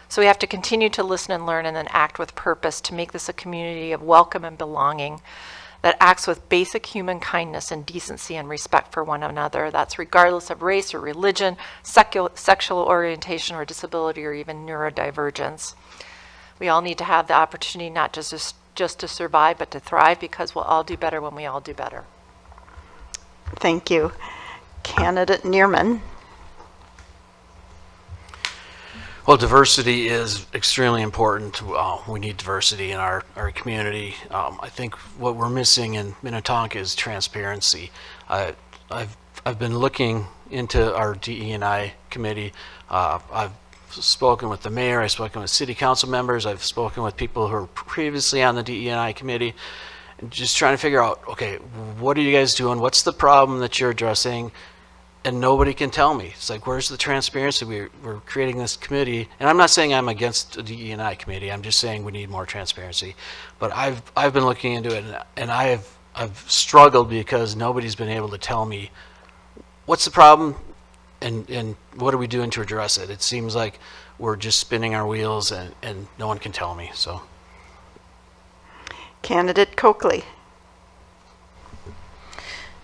Speaker 4: So we have to continue to listen and learn and then act with purpose to make this a community of welcome and belonging that acts with basic human kindness and decency and respect for one another. That's regardless of race or religion, sexual orientation or disability, or even neurodivergence. We all need to have the opportunity not just to survive, but to thrive, because we'll all do better when we all do better.
Speaker 1: Thank you. Candidate Neerman.
Speaker 7: Well, diversity is extremely important. We need diversity in our community. I think what we're missing in Minnetonka is transparency. I've been looking into our DE&I committee. I've spoken with the mayor. I've spoken with city council members. I've spoken with people who were previously on the DE&I committee, and just trying to figure out, okay, what are you guys doing? What's the problem that you're addressing? And nobody can tell me. It's like, where's the transparency? We're creating this committee, and I'm not saying I'm against the DE&I committee. I'm just saying we need more transparency. But I've been looking into it, and I've struggled because nobody's been able to tell me what's the problem and what are we doing to address it. It seems like we're just spinning our wheels, and no one can tell me. So,
Speaker 1: Candidate Coakley.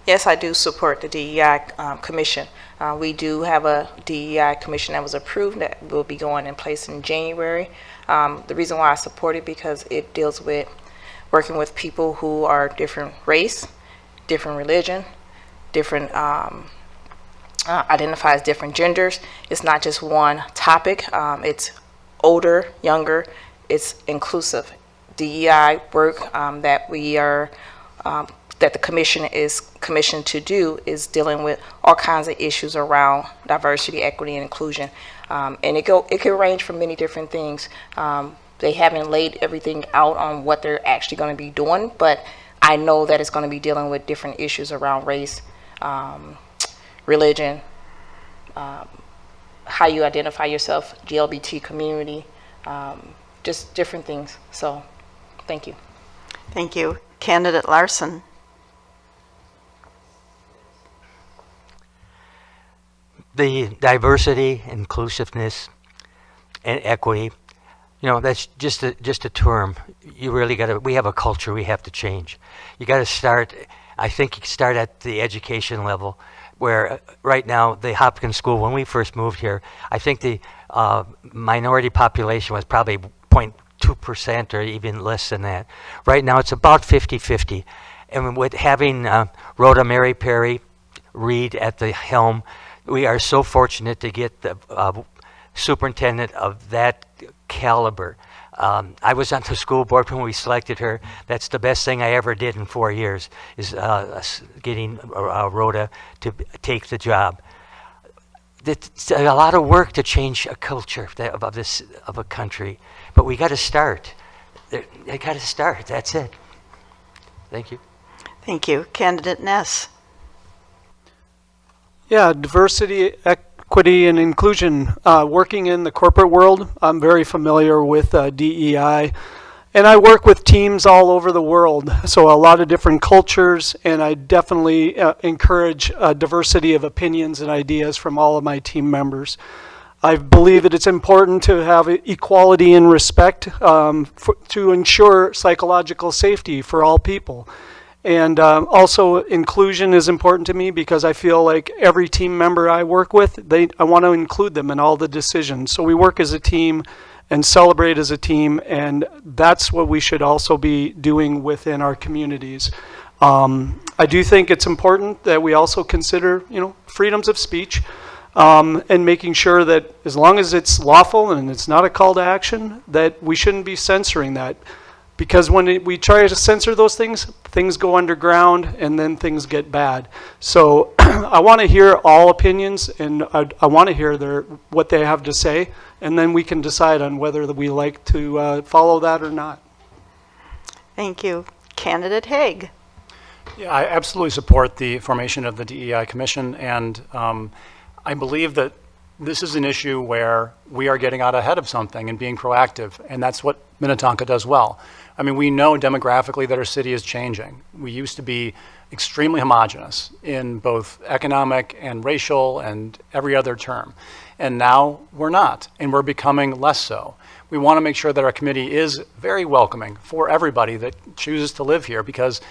Speaker 5: Yes, I do support the DEI commission. We do have a DEI commission that was approved that will be going in place in January. The reason why I support it because it deals with working with people who are different race, different religion, different identify as different genders. It's not just one topic. It's older, younger. It's inclusive. DEI work that we are that the commission is commissioned to do is dealing with all kinds of issues around diversity, equity, and inclusion, and it can range from many different things. They haven't laid everything out on what they're actually going to be doing, but I know that it's going to be dealing with different issues around race, religion, how you identify yourself, GLBT community, just different things. So, thank you.
Speaker 1: Thank you. Candidate Larson.
Speaker 6: The diversity, inclusiveness, and equity, that's just a term. You really got to. We have a culture we have to change. You got to start. I think you start at the education level, where right now the Hopkins School, when we first moved here, I think the minority population was probably 0.2% or even less than that. Right now it's about 50-50. And with having Rhoda Mary Perry Reed at the helm, we are so fortunate to get the superintendent of that caliber. I was on the school board when we selected her. That's the best thing I ever did in 4 years, is getting Rhoda to take the job. It's a lot of work to change a culture of a country, but we got to start. I got to start. That's it. Thank you.
Speaker 1: Thank you. Candidate Ness.
Speaker 3: Yeah, diversity, equity, and inclusion. Working in the corporate world, I'm very familiar with DEI, and I work with teams all over the world, so a lot of different cultures, and I definitely encourage diversity of opinions and ideas from all of my team members. I believe that it's important to have equality and respect to ensure psychological safety for all people. And also inclusion is important to me because I feel like every team member I work with, I want to include them in all the decisions. So we work as a team and celebrate as a team, and that's what we should also be doing within our communities. I do think it's important that we also consider, freedoms of speech, and making sure that as long as it's lawful and it's not a call to action, that we shouldn't be censoring that. Because when we try to censor those things, things go underground and then things get bad. So I want to hear all opinions, and I want to hear what they have to say, and then we can decide on whether we like to follow that or not.
Speaker 1: Thank you. Candidate Haig.
Speaker 2: Yeah, I absolutely support the formation of the DEI Commission, and I believe that this is an issue where we are getting out ahead of something and being proactive, and that's what Minnetonka does well. I mean, we know demographically that our city is changing. We used to be extremely homogenous in both economic and racial and every other term, and now we're not, and we're becoming less so. We want to make sure that our committee is very welcoming for everybody that chooses to live here, because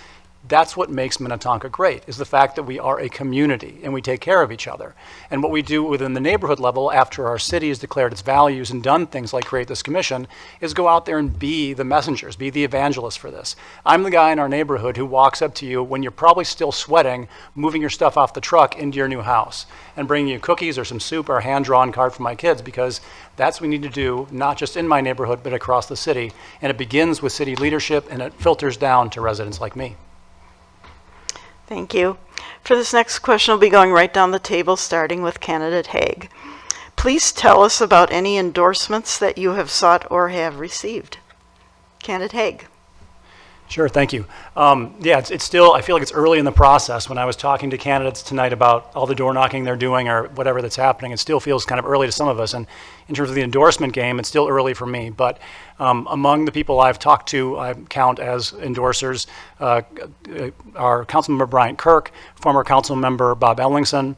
Speaker 2: that's what makes Minnetonka great, is the fact that we are a community and we take care of each other. And what we do within the neighborhood level after our city has declared its values and done things like create this commission is go out there and be the messengers, be the evangelists for this. I'm the guy in our neighborhood who walks up to you when you're probably still sweating, moving your stuff off the truck into your new house and bringing you cookies or some soup or a hand-drawn card for my kids, because that's what we need to do, not just in my neighborhood, but across the city. And it begins with city leadership and it filters down to residents like me.
Speaker 1: Thank you. For this next question, we'll be going right down the table, starting with Candidate Haig. Please tell us about any endorsements that you have sought or have received. Candidate Haig.
Speaker 2: Sure, thank you. Yeah, it's still, I feel like it's early in the process. When I was talking to candidates tonight about all the door knocking they're doing or whatever that's happening, it still feels kind of early to some of us. And in terms of the endorsement game, it's still early for me. But among the people I've talked to, I count as endorsers our Councilmember Bryant Kirk, former Councilmember Bob Ellingson,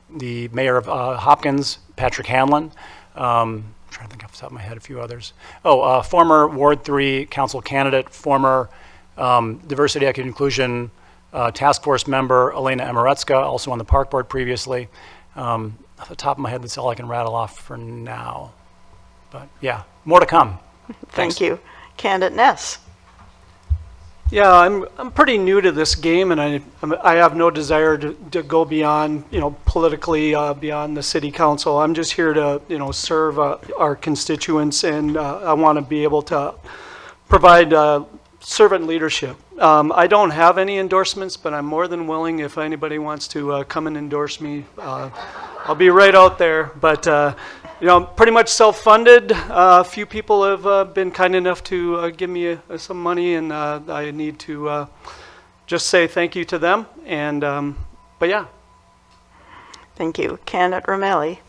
Speaker 2: the Mayor of Hopkins, Patrick Hanlon, I'm trying to think off the top of my head a few others. Former Ward 3 council candidate, former Diversity, Equity, Inclusion Task Force member, Elena Amoretska, also on the Park Board previously. Off the top of my head, that's all I can rattle off for now. But yeah, more to come.
Speaker 1: Thank you. Candidate Ness.
Speaker 3: Yeah, I'm pretty new to this game, and I have no desire to go beyond, politically beyond the city council. I'm just here to, serve our constituents, and I want to be able to provide servant leadership. I don't have any endorsements, but I'm more than willing if anybody wants to come and endorse me. I'll be right out there, but pretty much self-funded. A few people have been kind enough to give me some money, and I need to just say thank you to them. And but yeah.
Speaker 1: Thank you. Candidate Romali.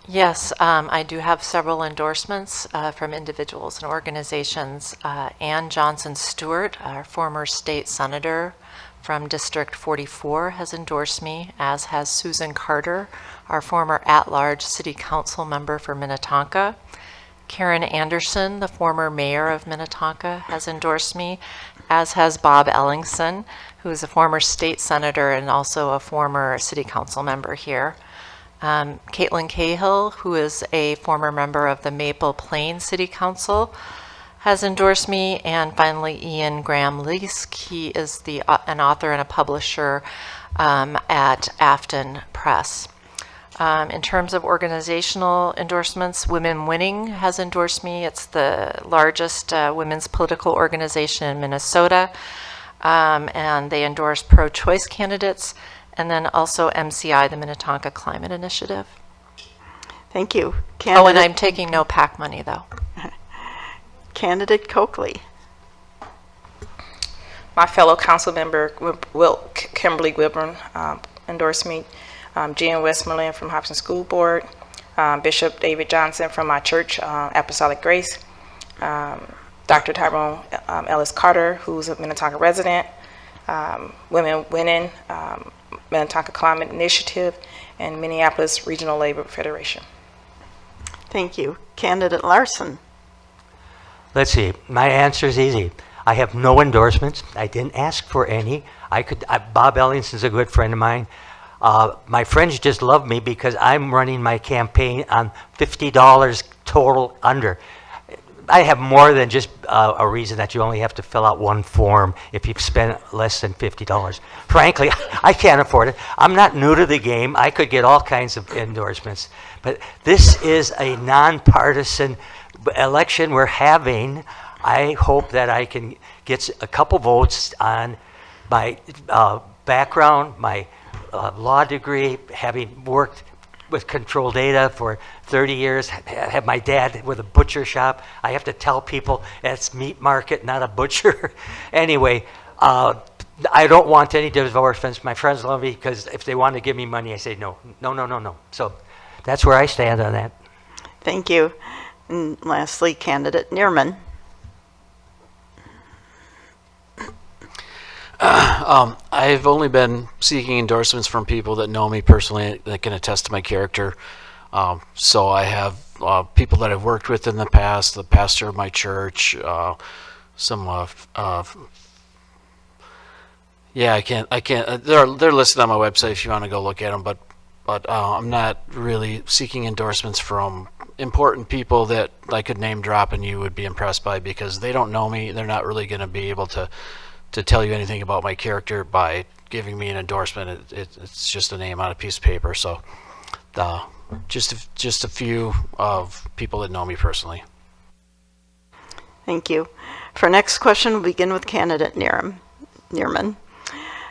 Speaker 4: Yes, I do have several endorsements from individuals and organizations. Ann Johnson Stewart, our former state senator from District 44, has endorsed me, as has Susan Carter, our former at-large city council member for Minnetonka. Karen Anderson, the former mayor of Minnetonka, has endorsed me, as has Bob Ellingson, who is a former state senator and also a former city council member here. Caitlin Cahill, who is a former member of the Maple Plains City Council, has endorsed me. And finally, Ian Graham-Leask. He is an author and a publisher at Afton Press. In terms of organizational endorsements, Women Winning has endorsed me. It's the largest women's political organization in Minnesota, and they endorse pro-choice candidates. And then also MCI, the Minnetonka Climate Initiative.
Speaker 1: Thank you.
Speaker 4: Oh, and I'm taking no PAC money, though.
Speaker 1: Candidate Coakley.
Speaker 5: My fellow council member, Kimberly Wilburn, endorsed me. Jan Westmoreland from Hobson School Board. Bishop David Johnson from my church, Apostolic Grace. Dr. Tyrone Ellis Carter, who's a Minnetonka resident. Women Winning, Minnetonka Climate Initiative, and Minneapolis Regional Labor Federation.
Speaker 1: Thank you. Candidate Larson.
Speaker 6: Let's see. My answer is easy. I have no endorsements. I didn't ask for any. Bob Ellingson's a good friend of mine. My friends just love me because I'm running my campaign on $50 total under. I have more than just a reason that you only have to fill out one form if you've spent less than $50. Frankly, I can't afford it. I'm not new to the game. I could get all kinds of endorsements. But this is a nonpartisan election we're having. I hope that I can get a couple votes on my background, my law degree, having worked with control data for 30 years, have my dad with a butcher shop. I have to tell people it's meat market, not a butcher. Anyway, I don't want any endorsements. My friends love me because if they want to give me money, I say no. So that's where I stand on that.
Speaker 1: Thank you. And lastly, Candidate Neerman.
Speaker 7: I've only been seeking endorsements from people that know me personally that can attest to my character. So I have people that I've worked with in the past, the pastor of my church, some I can't. They're listed on my website if you want to go look at them. But I'm not really seeking endorsements from important people that I could name drop and you would be impressed by because they don't know me. They're not really going to be able to tell you anything about my character by giving me an endorsement. It's just a name on a piece of paper. So just a few of people that know me personally.
Speaker 1: Thank you. For our next question, we'll begin with Candidate Neerman.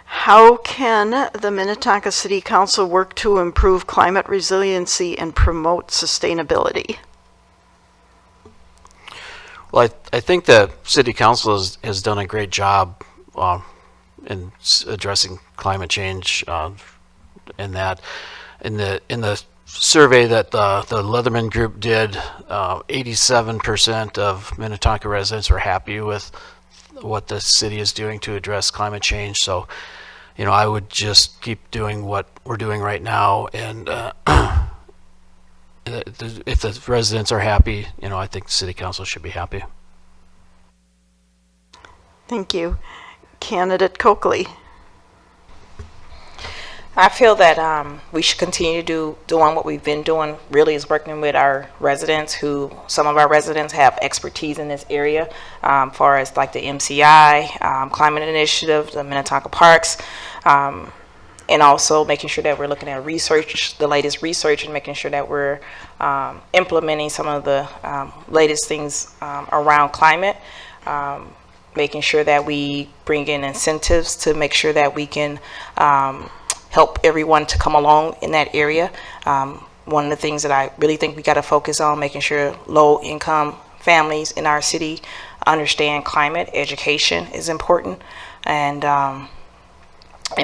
Speaker 1: How can the Minnetonka City Council work to improve climate resiliency and promote sustainability?
Speaker 7: Well, I think the City Council has done a great job in addressing climate change. In the survey that the Leatherman Group did, 87% of Minnetonka residents are happy with what the city is doing to address climate change. So, I would just keep doing what we're doing right now, and if the residents are happy, I think the City Council should be happy.
Speaker 1: Thank you. Candidate Coakley.
Speaker 5: I feel that we should continue to doing what we've been doing. Really, is working with our residents. Who some of our residents have expertise in this area, far as like the MCI, Climate Initiative, the Minnetonka Parks, and also making sure that we're looking at research, the latest research, and making sure that we're implementing some of the latest things around climate. Making sure that we bring in incentives to make sure that we can help everyone to come along in that area. One of the things that I really think we got to focus on, making sure low-income families in our city understand climate. Education is important, and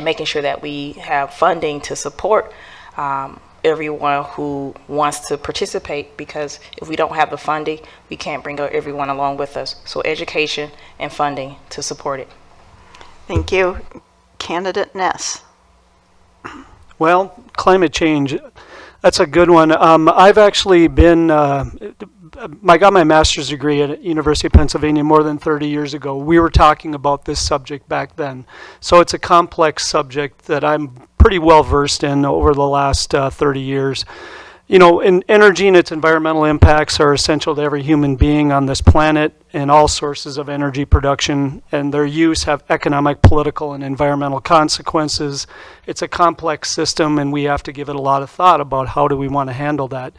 Speaker 5: making sure that we have funding to support everyone who wants to participate, because if we don't have the funding, we can't bring everyone along with us. So education and funding to support it.
Speaker 1: Thank you. Candidate Ness.
Speaker 3: Well, climate change, that's a good one. I've actually been, I got my master's degree at University of Pennsylvania more than 30 years ago. We were talking about this subject back then. So it's a complex subject that I'm pretty well versed in over the last 30 years. You know, energy and its environmental impacts are essential to every human being on this planet, and all sources of energy production and their use have economic, political, and environmental consequences. It's a complex system, and we have to give it a lot of thought about how do we want to handle that.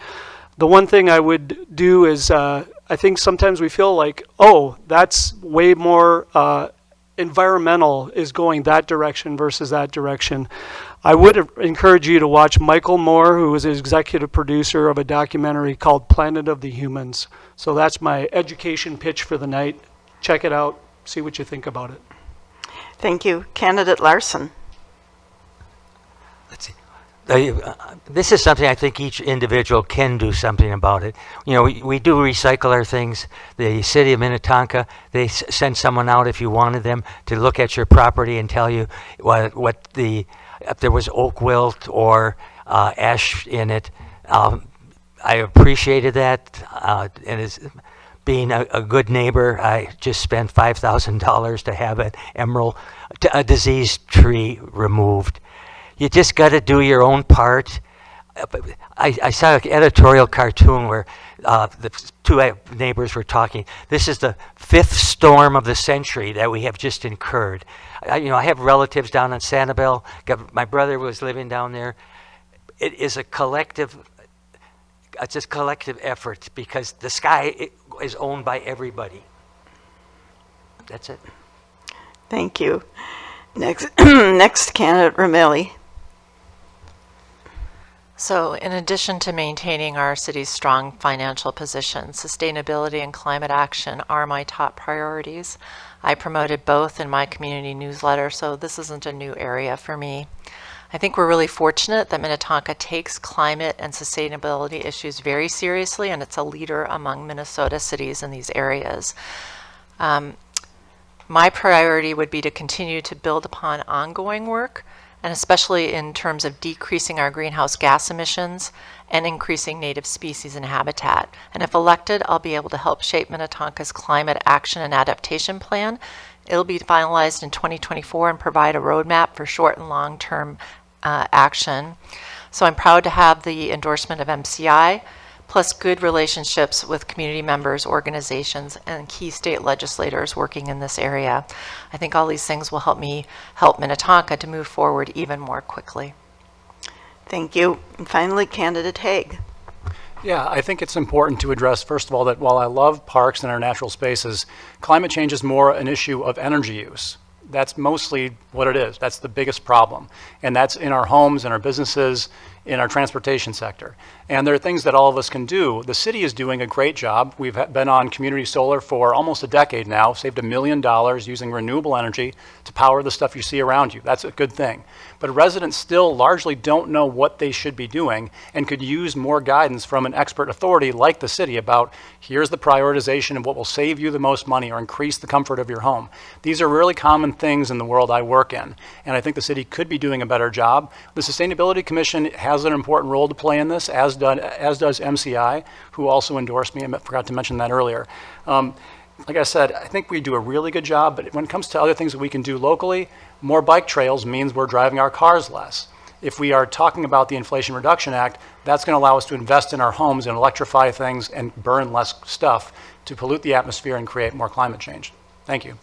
Speaker 3: The one thing I would do is, I think sometimes we feel like, oh, that's way more environmental, is going that direction versus that direction. I would encourage you to watch Michael Moore, who is the executive producer of a documentary called Planet of the Humans. So that's my education pitch for the night. Check it out, see what you think about it.
Speaker 1: Thank you. Candidate Larson.
Speaker 6: Let's see. This is something I think each individual can do something about it. You know, we do recycle our things. The city of Minnetonka, they send someone out if you wanted them to look at your property and tell you if there was oak wilt or ash in it. I appreciated that, and as being a good neighbor, I just spent $5,000 to have a diseased tree removed. You just got to do your own part. I saw an editorial cartoon where the two neighbors were talking. This is the 5th storm of the century that we have just incurred. I have relatives down in Sanibel. My brother was living down there. It is a collective. It's a collective effort because the sky is owned by everybody. That's it.
Speaker 1: Thank you. Next candidate, Ramelli.
Speaker 4: So in addition to maintaining our city's strong financial position, sustainability and climate action are my top priorities. I promoted both in my community newsletter, so this isn't a new area for me. I think we're really fortunate that Minnetonka takes climate and sustainability issues very seriously, and it's a leader among Minnesota cities in these areas. My priority would be to continue to build upon ongoing work, and especially in terms of decreasing our greenhouse gas emissions and increasing native species and habitat. And if elected, I'll be able to help shape Minnetonka's climate action and adaptation plan. It'll be finalized in 2024 and provide a roadmap for short and long-term action. So I'm proud to have the endorsement of MCI, plus good relationships with community members, organizations, and key state legislators working in this area. I think all these things will help me help Minnetonka to move forward even more quickly.
Speaker 1: Thank you. And finally, Candidate Haig.
Speaker 2: Yeah, I think it's important to address, first of all, that while I love parks and our natural spaces, climate change is more an issue of energy use. That's mostly what it is. That's the biggest problem. And that's in our homes, in our businesses, in our transportation sector. And there are things that all of us can do. The city is doing a great job. We've been on community solar for almost a decade now, saved $1 million using renewable energy to power the stuff you see around you. That's a good thing. But residents still largely don't know what they should be doing and could use more guidance from an expert authority like the city about here's the prioritization of what will save you the most money or increase the comfort of your home. These are really common things in the world I work in, and I think the city could be doing a better job. The Sustainability Commission has an important role to play in this, as does MCI, who also endorsed me. I forgot to mention that earlier. Like I said, I think we do a really good job, but when it comes to other things that we can do locally, more bike trails means we're driving our cars less. If we are talking about the Inflation Reduction Act, that's going to allow us to invest in our homes and electrify things and burn less stuff to pollute the atmosphere and create more climate change. Thank you.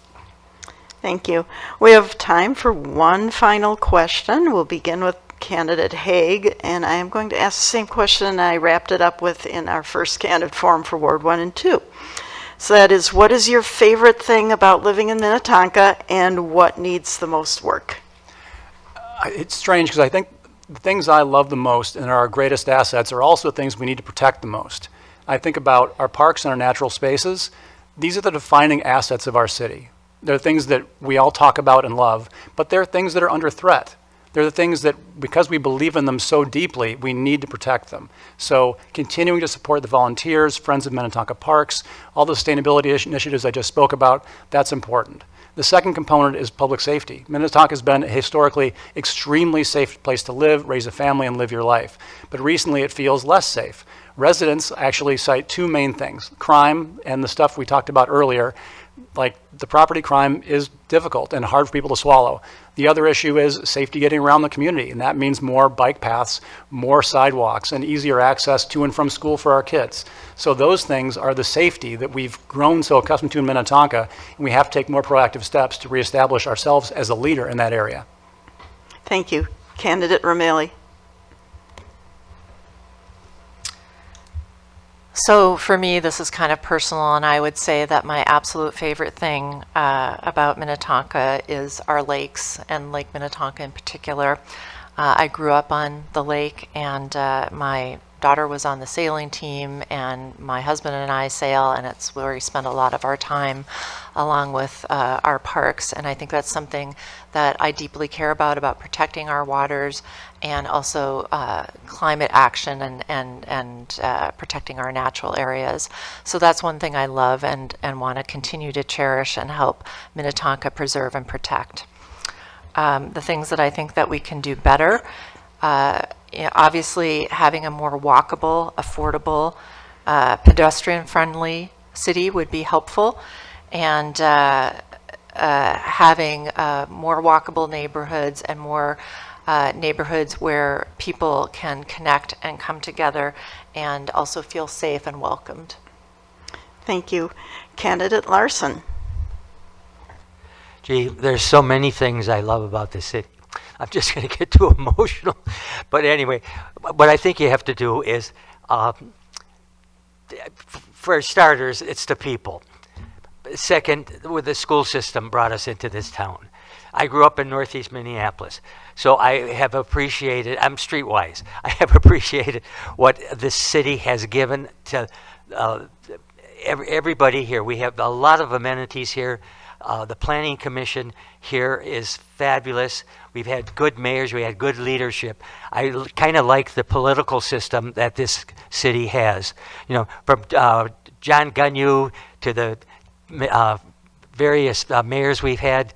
Speaker 1: Thank you. We have time for one final question. We'll begin with candidate Haig, and I am going to ask the same question I wrapped it up with in our first candidate forum for Ward 1 and 2. So that is, what is your favorite thing about living in Minnetonka, and what needs the most work?
Speaker 2: It's strange because I think the things I love the most and are our greatest assets are also things we need to protect the most. I think about our parks and our natural spaces. These are the defining assets of our city. They're things that we all talk about and love, but they're things that are under threat. They're the things that, because we believe in them so deeply, we need to protect them. So continuing to support the volunteers, Friends of Minnetonka Parks, all the sustainability initiatives I just spoke about, that's important. The second component is public safety. Minnetonka has been a historically extremely safe place to live, raise a family, and live your life. But recently it feels less safe. Residents actually cite two main things: crime and the stuff we talked about earlier. Like the property crime is difficult and hard for people to swallow. The other issue is safety getting around the community, and that means more bike paths, more sidewalks, and easier access to and from school for our kids. So those things are the safety that we've grown so accustomed to in Minnetonka, and we have to take more proactive steps to reestablish ourselves as a leader in that area.
Speaker 1: Thank you. Candidate Romali.
Speaker 4: So for me, this is kind of personal, and I would say that my absolute favorite thing about Minnetonka is our lakes, and Lake Minnetonka in particular. I grew up on the lake, and my daughter was on the sailing team, and my husband and I sail, and it's where we spend a lot of our time along with our parks. And I think that's something that I deeply care about protecting our waters, and also climate action and protecting our natural areas. So that's one thing I love and want to continue to cherish and help Minnetonka preserve and protect. The things that I think that we can do better, obviously having a more walkable, affordable, pedestrian-friendly city would be helpful, and having more walkable neighborhoods and more neighborhoods where people can connect and come together and also feel safe and welcomed.
Speaker 1: Thank you. Candidate Larson.
Speaker 6: Gee, there's so many things I love about the city. I'm just going to get too emotional. But anyway, what I think you have to do is, for starters, it's the people. Second, with the school system brought us into this town. I grew up in Northeast Minneapolis, so I have appreciated, I'm streetwise, I have appreciated what this city has given to everybody here. We have a lot of amenities here. The Planning Commission here is fabulous. We've had good mayors, we had good leadership. I kind of like the political system that this city has. You know, from John Gunyu to the various mayors we've had.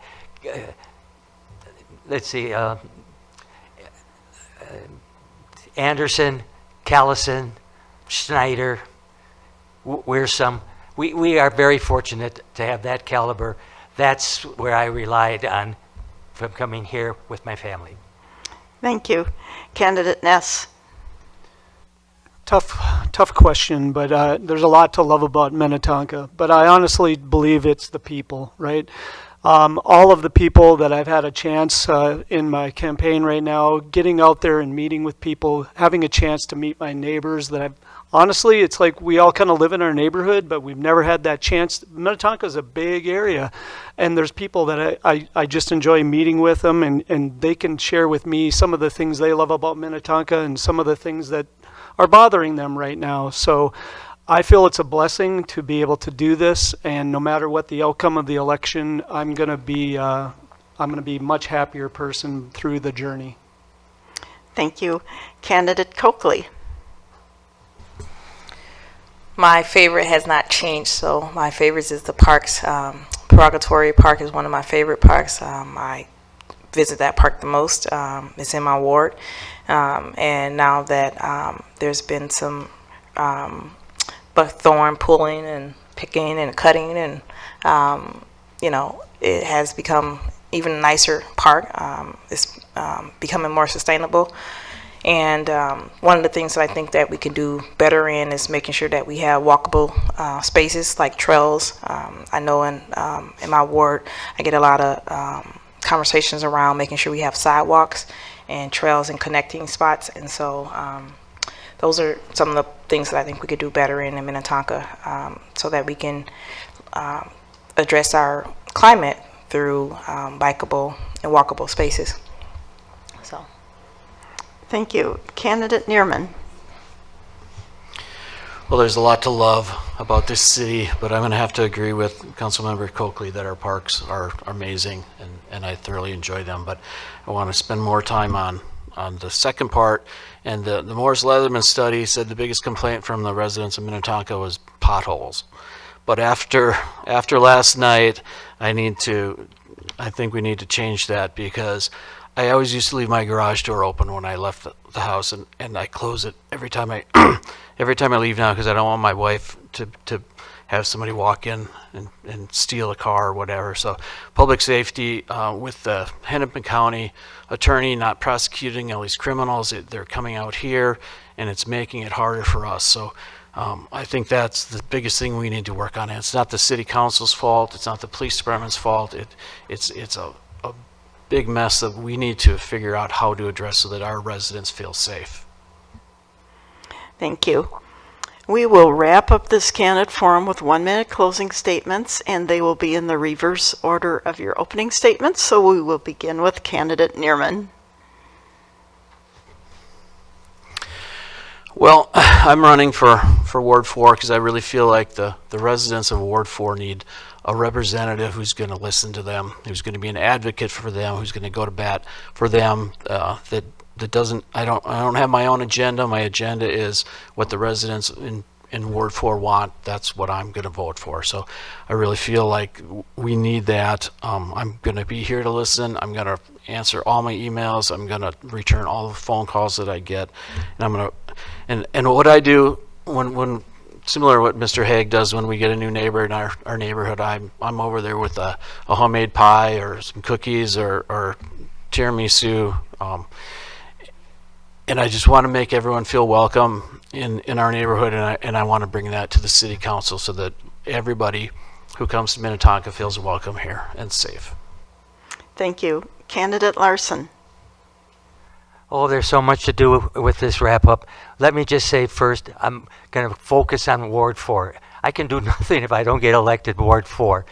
Speaker 6: Let's see, Anderson, Callison, Schneider, Wiersum. We are very fortunate to have that caliber. That's where I relied on from coming here with my family.
Speaker 1: Thank you. Candidate Ness.
Speaker 3: Tough question, but there's a lot to love about Minnetonka. But I honestly believe it's the people, right? All of the people that I've had a chance in my campaign right now, getting out there and meeting with people, having a chance to meet my neighbors that I've, honestly, it's like we all kind of live in our neighborhood, but we've never had that chance. Minnetonka is a big area, and there's people that I just enjoy meeting with them, and they can share with me some of the things they love about Minnetonka and some of the things that are bothering them right now. So I feel it's a blessing to be able to do this, and no matter what the outcome of the election, I'm going to be a much happier person through the journey.
Speaker 1: Thank you. Candidate Coakley.
Speaker 5: My favorite has not changed, so my favorites is the parks. Purgatory Park is one of my favorite parks. I visit that park the most. It's in my ward, and now that there's been some buckthorn pulling and picking and cutting, and you know, it has become even nicer park. It's becoming more sustainable. And one of the things that I think that we can do better in is making sure that we have walkable spaces like trails. I know in my ward, I get a lot of conversations around making sure we have sidewalks and trails and connecting spots. And so those are some of the things that I think we could do better in Minnetonka, so that we can address our climate through bikeable and walkable spaces. So.
Speaker 1: Thank you. Candidate Neerman.
Speaker 7: Well, there's a lot to love about this city, but I'm going to have to agree with Councilmember Coakley that our parks are amazing, and I thoroughly enjoy them. But I want to spend more time on the second part. And the Morris Leatherman study said the biggest complaint from the residents of Minnetonka was potholes. But after last night, I think we need to change that, because I always used to leave my garage door open when I left the house, and I close it every time I leave now, because I don't want my wife to have somebody walk in and steal a car or whatever. So public safety, with the Hennepin County attorney not prosecuting all these criminals, they're coming out here, and it's making it harder for us. So I think that's the biggest thing we need to work on. It's not the city council's fault. It's not the police department's fault. It's a big mess that we need to figure out how to address so that our residents feel safe.
Speaker 1: Thank you. We will wrap up this candidate forum with 1-minute closing statements, and they will be in the reverse order of your opening statements. So we will begin with Candidate Neerman.
Speaker 7: Well, I'm running for Ward 4 because I really feel like the residents of Ward 4 need a representative who's going to listen to them, who's going to be an advocate for them, who's going to go to bat for them. That doesn't. I don't have my own agenda. My agenda is what the residents in Ward 4 want. That's what I'm going to vote for. So I really feel like we need that. I'm going to be here to listen. I'm going to answer all my emails. I'm going to return all the phone calls that I get, and I'm going to and what I do when similar to what Mr. Haig does when we get a new neighbor in our neighborhood, I'm over there with a homemade pie or some cookies or tiramisu, and I just want to make everyone feel welcome in our neighborhood, and I want to bring that to the city council so that everybody who comes to Minnetonka feels welcome here and safe.
Speaker 1: Thank you. Candidate Larson.
Speaker 6: Oh, there's so much to do with this wrap-up. Let me just say first, I'm going to focus on Ward 4. I can do nothing if I don't get elected Ward 4.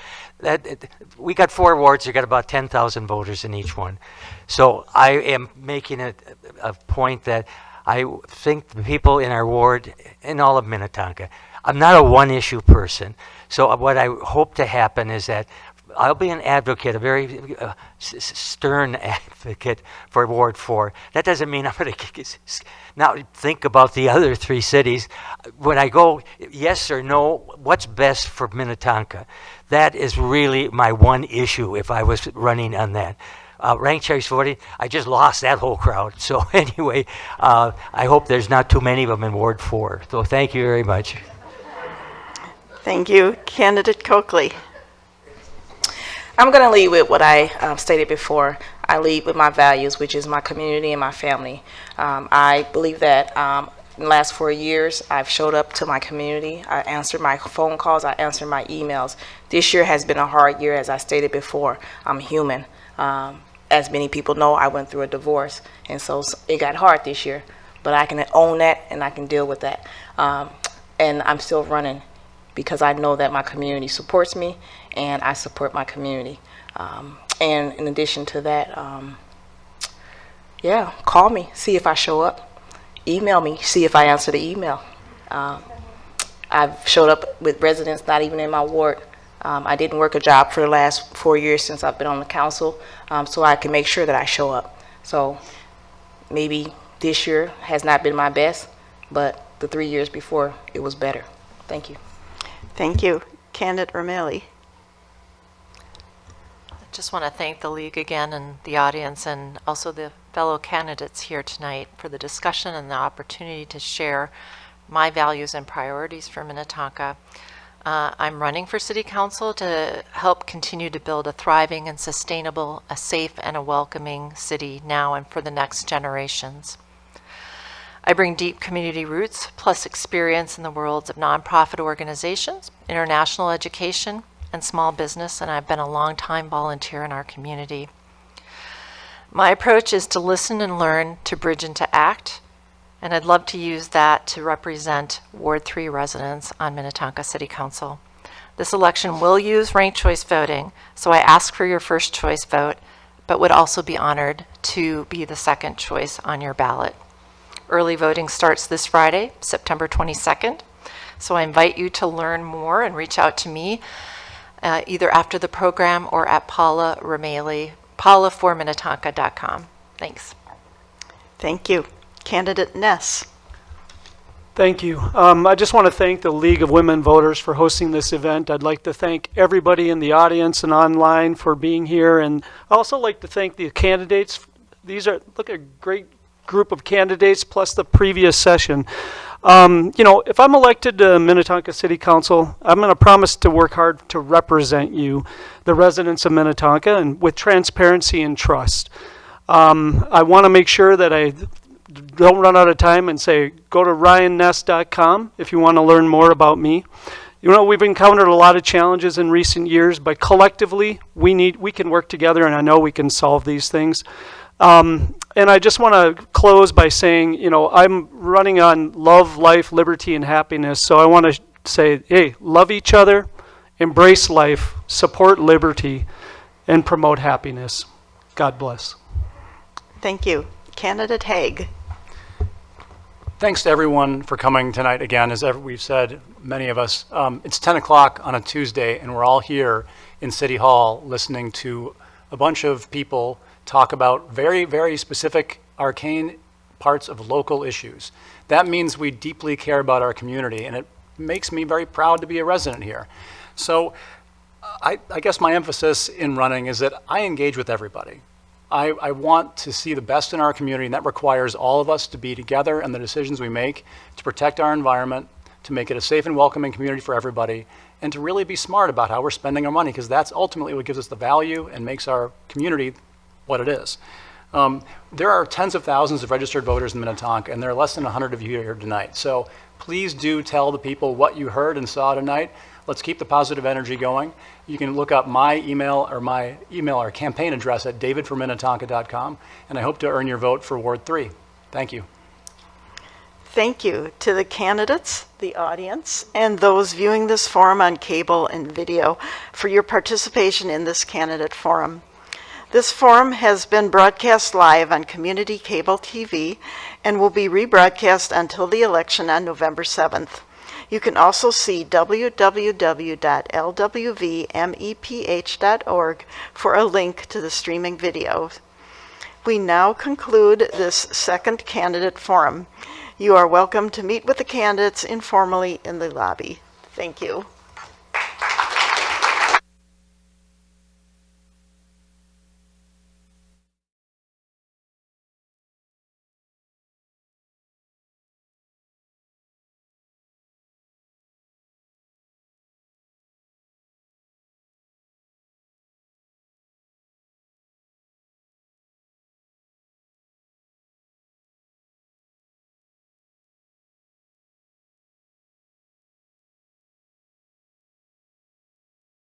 Speaker 6: We got 4 wards. You got about 10,000 voters in each one. So I am making a point that I think the people in our ward, in all of Minnetonka, I'm not a one-issue person. So what I hope to happen is that I'll be an advocate, a very stern advocate for Ward 4. That doesn't mean I'm going to now think about the other 3 cities. When I go yes or no, what's best for Minnetonka? That is really my one issue if I was running on that. Ranked choice voting, I just lost that whole crowd. So anyway, I hope there's not too many of them in Ward 4. So thank you very much.
Speaker 1: Thank you. Candidate Coakley.
Speaker 5: I'm going to lead with what I stated before. I lead with my values, which is my community and my family. I believe that in the last 4 years, I've showed up to my community. I answered my phone calls. I answered my emails. This year has been a hard year, as I stated before. I'm human. As many people know, I went through a divorce, and so it got hard this year. But I can own that, and I can deal with that. And I'm still running because I know that my community supports me, and I support my community. And in addition to that, yeah, call me, see if I show up. Email me, see if I answer the email. I've showed up with residents not even in my ward. I didn't work a job for the last 4 years since I've been on the council, so I can make sure that I show up. So maybe this year has not been my best, but the 3 years before, it was better. Thank you.
Speaker 1: Thank you. Candidate Romali.
Speaker 4: Just want to thank the League again and the audience and also the fellow candidates here tonight for the discussion and the opportunity to share my values and priorities for Minnetonka. I'm running for City Council to help continue to build a thriving and sustainable, a safe and a welcoming city now and for the next generations. I bring deep community roots plus experience in the worlds of nonprofit organizations, international education, and small business, and I've been a long-time volunteer in our community. My approach is to listen and learn, to bridge and to act, and I'd love to use that to represent Ward 3 residents on Minnetonka City Council. This election will use ranked choice voting, so I ask for your first choice vote, but would also be honored to be the second choice on your ballot. Early voting starts this Friday, September 22nd, so I invite you to learn more and reach out to me either after the program or at Paula Romali, paulaforminnetonka.com. Thanks.
Speaker 1: Thank you. Candidate Ness.
Speaker 3: Thank you. I just want to thank the League of Women Voters for hosting this event. I'd like to thank everybody in the audience and online for being here. And I also like to thank the candidates. Look at a great group of candidates plus the previous session. If I'm elected to Minnetonka City Council, I'm going to promise to work hard to represent you, the residents of Minnetonka, and with transparency and trust. I want to make sure that I don't run out of time and say, go to ryanness.com if you want to learn more about me. We've encountered a lot of challenges in recent years, but collectively, we can work together, and I know we can solve these things. And I just want to close by saying, I'm running on love, life, liberty, and happiness. So I want to say, hey, love each other, embrace life, support liberty, and promote happiness. God bless.
Speaker 1: Thank you. Candidate Haig.
Speaker 2: Thanks to everyone for coming tonight. Again, as we've said, many of us, it's 10 o'clock on a Tuesday, and we're all here in City Hall listening to a bunch of people talk about very, very specific, arcane parts of local issues. That means we deeply care about our community, and it makes me very proud to be a resident here. So I guess my emphasis in running is that I engage with everybody. I want to see the best in our community, and that requires all of us to be together and the decisions we make to protect our environment, to make it a safe and welcoming community for everybody, and to really be smart about how we're spending our money, because that's ultimately what gives us the value and makes our community what it is. There are tens of thousands of registered voters in Minnetonka, and there are less than 100 of you here tonight. So please do tell the people what you heard and saw tonight. Let's keep the positive energy going. You can look up my email or campaign address at davidforminnetonka.com, and I hope to earn your vote for Ward 3. Thank you.
Speaker 1: Thank you to the candidates, the audience, and those viewing this forum on cable and video for your participation in this candidate forum. This forum has been broadcast live on Community Cable TV and will be rebroadcast until the election on November 7th. You can also see www.lwvmeph.org for a link to the streaming video. We now conclude this second candidate forum. You are welcome to meet with the candidates informally in the lobby. Thank you.